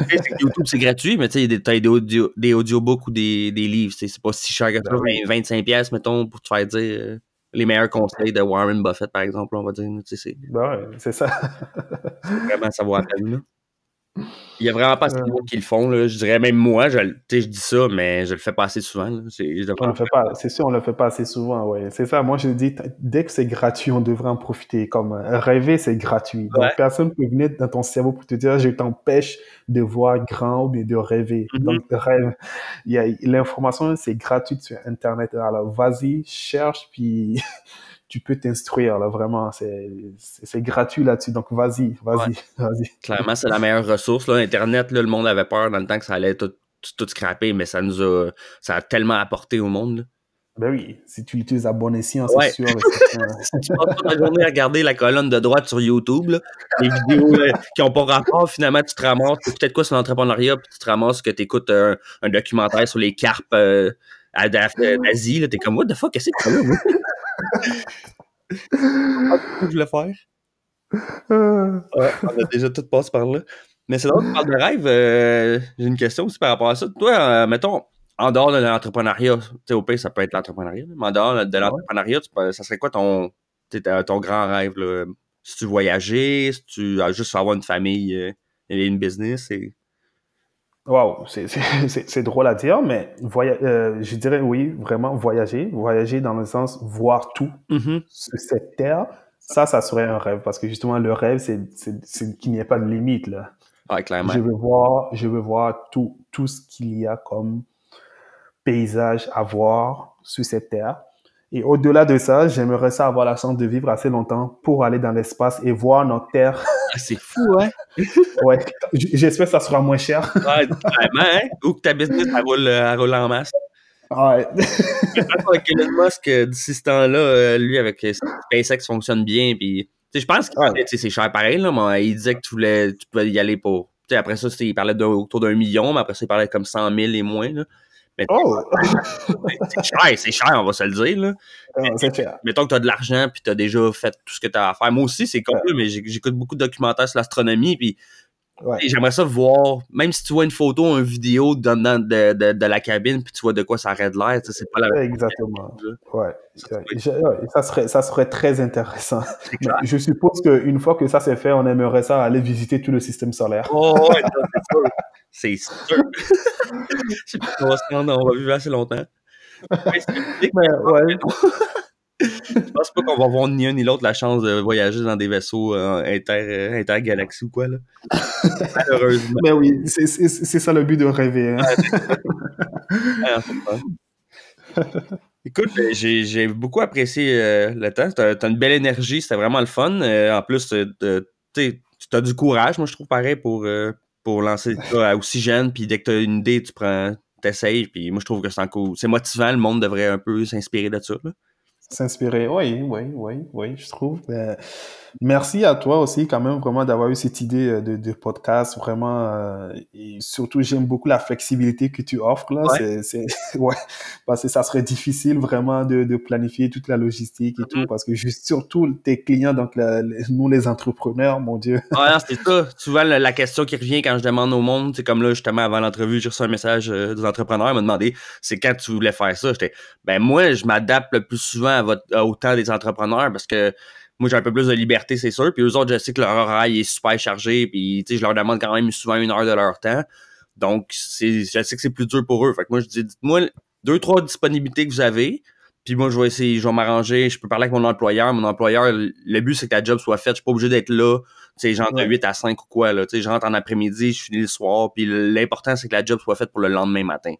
sais, c'est que YouTube, c'est gratuit, mais tu sais, t'as des audiobooks ou des livres. C'est pas si cher que ça. Ben oui. 25 $, mettons, pour te faire dire les meilleurs conseils de Warren Buffett, par exemple, on va dire. Tu sais, Ben ouais, c'est ça. c'est vraiment ça vaut la peine, là. Il y a vraiment pas assez de Euh, monde qui le font, là. Je dirais même moi, tu sais, je dis ça, mais je le fais pas assez souvent, là. Je devrais On en le fait faire. pas, c'est sûr, on le fait pas assez souvent, ouais. C'est ça, moi je dis, dès que c'est gratuit, on devrait en profiter. Comme rêver, c'est gratuit. Ouais. Donc personne peut venir dans ton cerveau pour te dire, je t'empêche de voir grand ou bien de rêver. Mhm. Donc rêve. L'information, c'est gratuit sur Internet. Alors vas-y, cherche, puis tu peux t'instruire, là, vraiment. C'est gratuit là-dessus. Donc vas-y, Ouais. vas-y. Clairement, c'est la meilleure ressource, là. Internet, là, le monde avait peur dans le temps que ça allait tout scraper, mais ça a tellement apporté au monde, là. Ben oui, si tu l'utilises à bon escient, c'est Ouais. sûr et certain. Si tu passes toute la journée à regarder la colonne de droite sur YouTube, là, les vidéos qui n'ont pas rapport, finalement, tu te ramasses, peut-être quoi sur l'entrepreneuriat, puis tu te ramasses que tu écoutes un documentaire sur les carpes d'Asie, là, t'es comme, what the fuck, qu'est-ce que c'est que ça, là, moi? Je voulais faire. Ouais, on a déjà tout passé par là. Mais c'est drôle, tu parles de rêve, j'ai une question aussi par rapport à ça. Toi, mettons, en dehors de l'entrepreneuriat, tu sais, au pire, ça peut être l'entrepreneuriat, mais en dehors de Ouais. l'entrepreneuriat, ça serait quoi ton grand rêve, là? Si tu voyager, si tu as juste avoir une famille et une business, et... Waouh, c'est drôle à dire, mais je dirais oui, vraiment voyager dans le sens voir tout Mhm. sur cette terre, ça serait un rêve parce que justement le rêve c'est qu'il n'y ait pas de limite là. Ouais, clairement. Je veux voir tout ce qu'il y a comme paysage à voir sur cette terre. Et au-delà de ça, j'aimerais ça avoir la chance de vivre assez longtemps pour aller dans l'espace et voir notre terre. Ah, c'est fou, hein? Ouais, j'espère que ça sera moins cher. Ouais, clairement, hein? Ou que ta business, elle roule en masse. Ouais. Avec Elon Musk, d'ici ce temps-là, lui, avec SpaceX fonctionne bien, puis tu sais, je pense que Ouais. c'est cher pareil, là, mais il disait que tu pouvais y aller pour... Tu sais, après ça, il parlait autour d'1 million, mais après ça, il parlait comme 100 000 et moins, là. Mais Oh! c'est cher, on va se le dire, là. Mais, C'est cher. mettons que t'as de l'argent, puis t'as déjà fait tout ce que t'as à faire. Moi aussi, c'est comme Ouais. ça, mais j'écoute beaucoup de documentaires sur l'astronomie, puis Ouais. et j'aimerais ça voir, même si tu vois une photo, une vidéo de la cabine, puis tu vois de quoi ça aurait de l'air, tu sais, c'est pas la même Exactement. chose, là. Ouais. Ça, Ouais. peut être- Ouais. Ça serait très intéressant. c'est Mais clair. je suppose qu'une fois que ça c'est fait, on aimerait ça aller visiter tout le système solaire. Oh, ouais, ça, c'est sûr. C'est sûr. Je sais pas si on va se rendre, on va vivre assez longtemps. Mais c'est physique, Mais ouais. je pense pas qu'on va avoir ni un ni l'autre la chance de voyager dans des vaisseaux intergalaxies ou quoi, là. Malheureusement. Mais oui, c'est ça le but de rêver. Hein. Ouais, c'est ça. Écoute, j'ai beaucoup apprécié le temps. T'as une belle énergie, c'était vraiment le fun. En plus, tu as du courage, moi je trouve pareil pour lancer ça aussi jeune. Puis dès que t'as une idée, t'essayes. Puis moi je trouve que c'est motivant. Le monde devrait un peu s'inspirer de ça, là. S'inspirer, oui, oui, oui, oui, je trouve. Merci à toi aussi, quand même, vraiment, d'avoir eu cette idée de podcast, vraiment. Et surtout, j'aime beaucoup la flexibilité que tu offres, là. Ouais. Ouais, parce que ça serait difficile, vraiment, de planifier toute la logistique et tout, parce que juste, surtout, tes clients, donc, nous, les entrepreneurs, mon Dieu. Ouais, non, c'est ça. Souvent, la question qui revient quand je demande au monde, c'est comme là, justement, avant l'entrevue, j'ai reçu un message des entrepreneurs, ils m'ont demandé c'est quand tu voulais faire ça. J'étais, ben moi, je m'adapte le plus souvent au temps des entrepreneurs parce que moi, j'ai un peu plus de liberté, c'est sûr. Puis eux autres, je sais que leur horaire est super chargé. Puis, tu sais, je leur demande quand même souvent 1 heure de leur temps. Donc, je sais que c'est plus dur pour eux. Fait que moi, je dis, dites-moi 2, 3 disponibilités que vous avez. Puis moi, je vais essayer, je vais m'arranger. Je peux parler avec mon employeur. Mon employeur, le but, c'est que ta job soit faite. Je suis pas obligé d'être là. Tu sais, genre de Ouais, 8 à 5 ou quoi, là. Tu sais, je rentre en après-midi, je finis le soir. Puis l'important, c'est que la job soit faite pour le lendemain matin.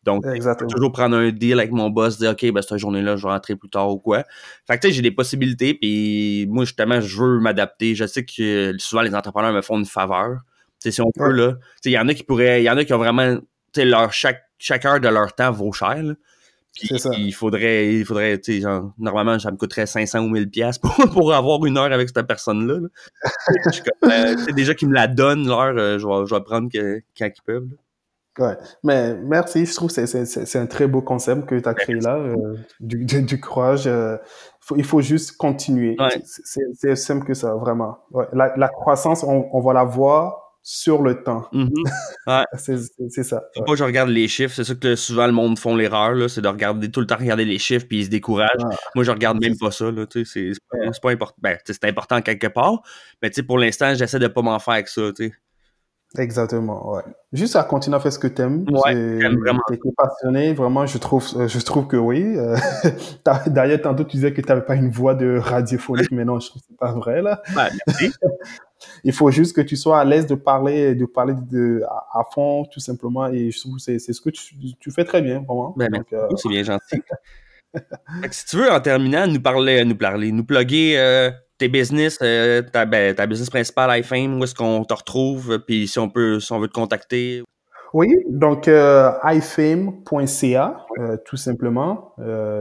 Donc, je peux exactement. toujours prendre un deal avec mon boss, dire, OK, ben, cette journée-là, je vais rentrer plus tard ou quoi. Fait que, tu sais, j'ai des possibilités. Puis moi, justement, je veux m'adapter. Je sais que souvent, les entrepreneurs me font une faveur. Tu sais, si on peut, Ouais, là. Tu sais, il y en a qui ont vraiment, tu sais, chaque heure de leur temps vaut cher, là. Puis c'est ça. il faudrait, tu sais, genre, normalement, ça me coûterait 500 ou 1000 pièces pour avoir 1 heure avec cette personne-là, là. Je suis comme, tu sais, déjà qu'ils me la donnent, l'heure, je vais prendre quand ils peuvent, là. Ouais. Mais merci, je trouve que c'est un très beau concept que tu as Ben, créé merci là, beaucoup. du courage. Il faut juste continuer. Ouais. C'est simple que ça, vraiment. Ouais. La croissance, on va la voir sur le temps. Mhm. Ouais. C'est ça. Faut Ouais. pas que je regarde les chiffres. C'est ça que souvent le monde font l'erreur, là, c'est de regarder tout le temps regarder les chiffres puis ils se découragent. Ah, Moi, je regarde c'est même ça. pas ça, là, tu sais, Ouais. c'est pas important. Ben, tu sais, c'est important quelque part, mais tu sais, pour l'instant, j'essaie de pas m'en faire avec ça, tu sais. Exactement, ouais. Juste à continuer à faire ce que t'aimes. Ouais, j'aime vraiment. T'es passionné, vraiment, je trouve que oui. D'ailleurs, tantôt, tu disais que t'avais pas une voix de radiophonique, mais non, je trouve que c'est pas vrai, là. Ben, merci. Il faut juste que tu sois à l'aise à fond, tout simplement. Et je trouve que c'est ce que tu fais très bien, vraiment. Ben, merci Donc, beaucoup, c'est bien gentil. Fait que si tu veux, en terminant, nous plugger tes business, ta business principale, iFame, où est-ce qu'on te retrouve, puis si on veut te contacter. oui, donc ifame.ca, tout simplement.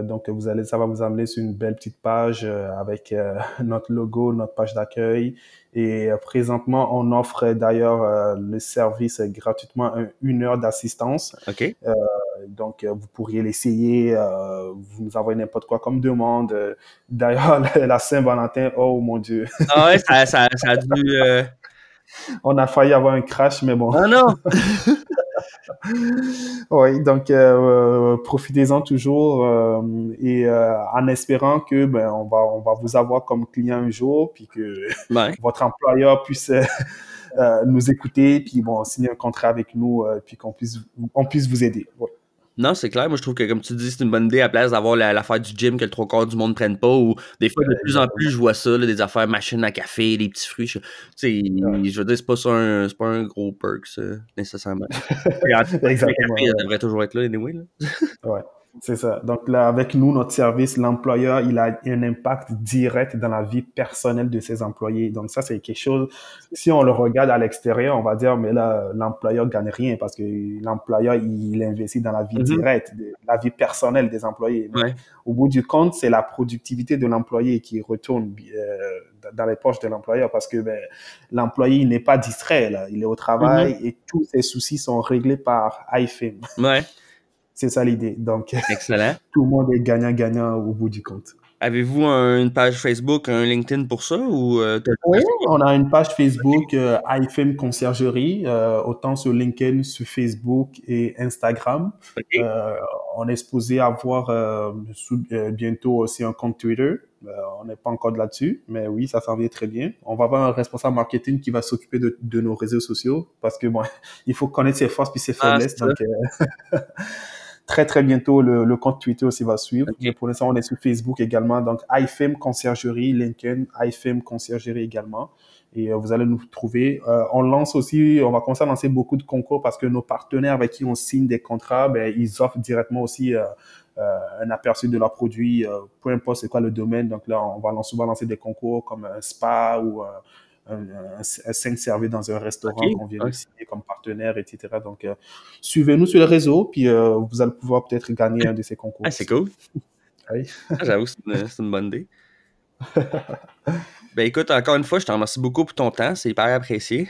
Donc ça va vous amener sur une belle petite page avec notre logo, notre page d'accueil. Et présentement, on offre d'ailleurs le service gratuitement 1 heure d'assistance. OK? Donc vous pourriez l'essayer, vous nous envoyez n'importe quoi comme demande. D'ailleurs, la Saint-Valentin, oh mon Dieu, Ah ouais, ça a dû. on a failli avoir un crash, mais bon. Ah non! Oui, donc profitez-en toujours et en espérant que on va vous avoir comme client un jour, puis que Ouais. votre employeur puisse nous écouter, puis bon signer un contrat avec nous, puis on puisse vous aider. Ouais. Non, c'est clair. Moi, je trouve que, comme tu dis, c'est une bonne idée à la place d'avoir l'affaire du gym que le 3 quarts du monde ne prenne pas. Ou des fois, de plus en plus, Exactement. je vois ça, là, des affaires machines à café, des petits fruits. Tu sais, Ouais. je veux dire, c'est pas un gros perk, ça, nécessairement. Et en tout cas, le café, Exactement. ça Ouais. devrait toujours être là, anyway, là. Ouais, c'est ça. Donc là, avec nous, notre service, l'employeur, il a un impact direct dans la vie personnelle de ses employés. Donc ça, c'est quelque chose, si on le regarde à l'extérieur, on va dire, mais là, l'employeur gagne rien parce que l'employeur, il investit dans la vie Mhm. directe, la vie personnelle des employés. Mais Ouais. au bout du compte, c'est la productivité de l'employé qui retourne dans les poches de l'employeur parce que l'employé, il n'est pas distrait, là. Il est au Mhm. travail et tous ses soucis sont réglés par iFame. Ouais. C'est ça l'idée. Donc, Excellent. tout le monde est gagnant-gagnant au bout du compte. Avez-vous une page Facebook, un LinkedIn pour ça ou Oui, on a une page Facebook, iFM Conciergerie, autant sur LinkedIn, sur Facebook et Instagram. OK. Euh, on est supposé avoir bientôt aussi un compte Twitter. On n'est pas encore de là-dessus, mais oui, ça s'en vient très bien. On va avoir un responsable marketing qui va s'occuper de nos réseaux sociaux parce que bon, il faut connaître ses forces puis ses Ah, faiblesses. c'est ça. Donc, très, très bientôt, le compte Twitter aussi va suivre. Mais OK. pour l'instant, on est sur Facebook également. Donc, iFame Conciergerie, LinkedIn, iFame Conciergerie également. Et vous allez nous trouver. On va commencer à lancer beaucoup de concours parce que nos partenaires avec qui on signe des contrats, ils offrent directement aussi un aperçu de leurs produits, peu importe c'est quoi le domaine. Donc là, on va souvent lancer des concours comme un spa ou un 5 servis dans un OK. restaurant qu'on vient de Ouais. signer comme partenaire, etc. Donc, suivez-nous sur les réseaux, puis vous allez pouvoir peut-être gagner un de ces concours Ah, c'est aussi. cool. Oui. J'avoue, c'est une bonne idée. Ben écoute, encore une fois, je te remercie beaucoup pour ton temps. C'est hyper apprécié.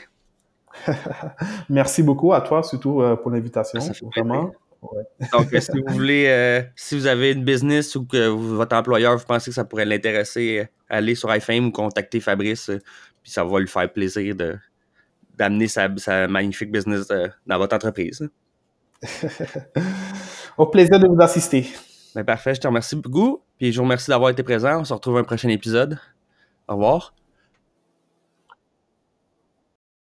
Merci beaucoup à toi, surtout pour Ça l'invitation. fait plaisir. Vraiment. Ouais. Donc, si vous voulez, si vous avez une business ou que votre employeur, vous pensez que ça pourrait l'intéresser, allez sur iFame ou contactez Fabrice, puis ça va lui faire plaisir d'amener sa magnifique business dans votre entreprise. Au plaisir de vous assister. Ben, parfait, je te remercie beaucoup, puis je vous remercie d'avoir été présent. On se retrouve à un prochain épisode. Au revoir.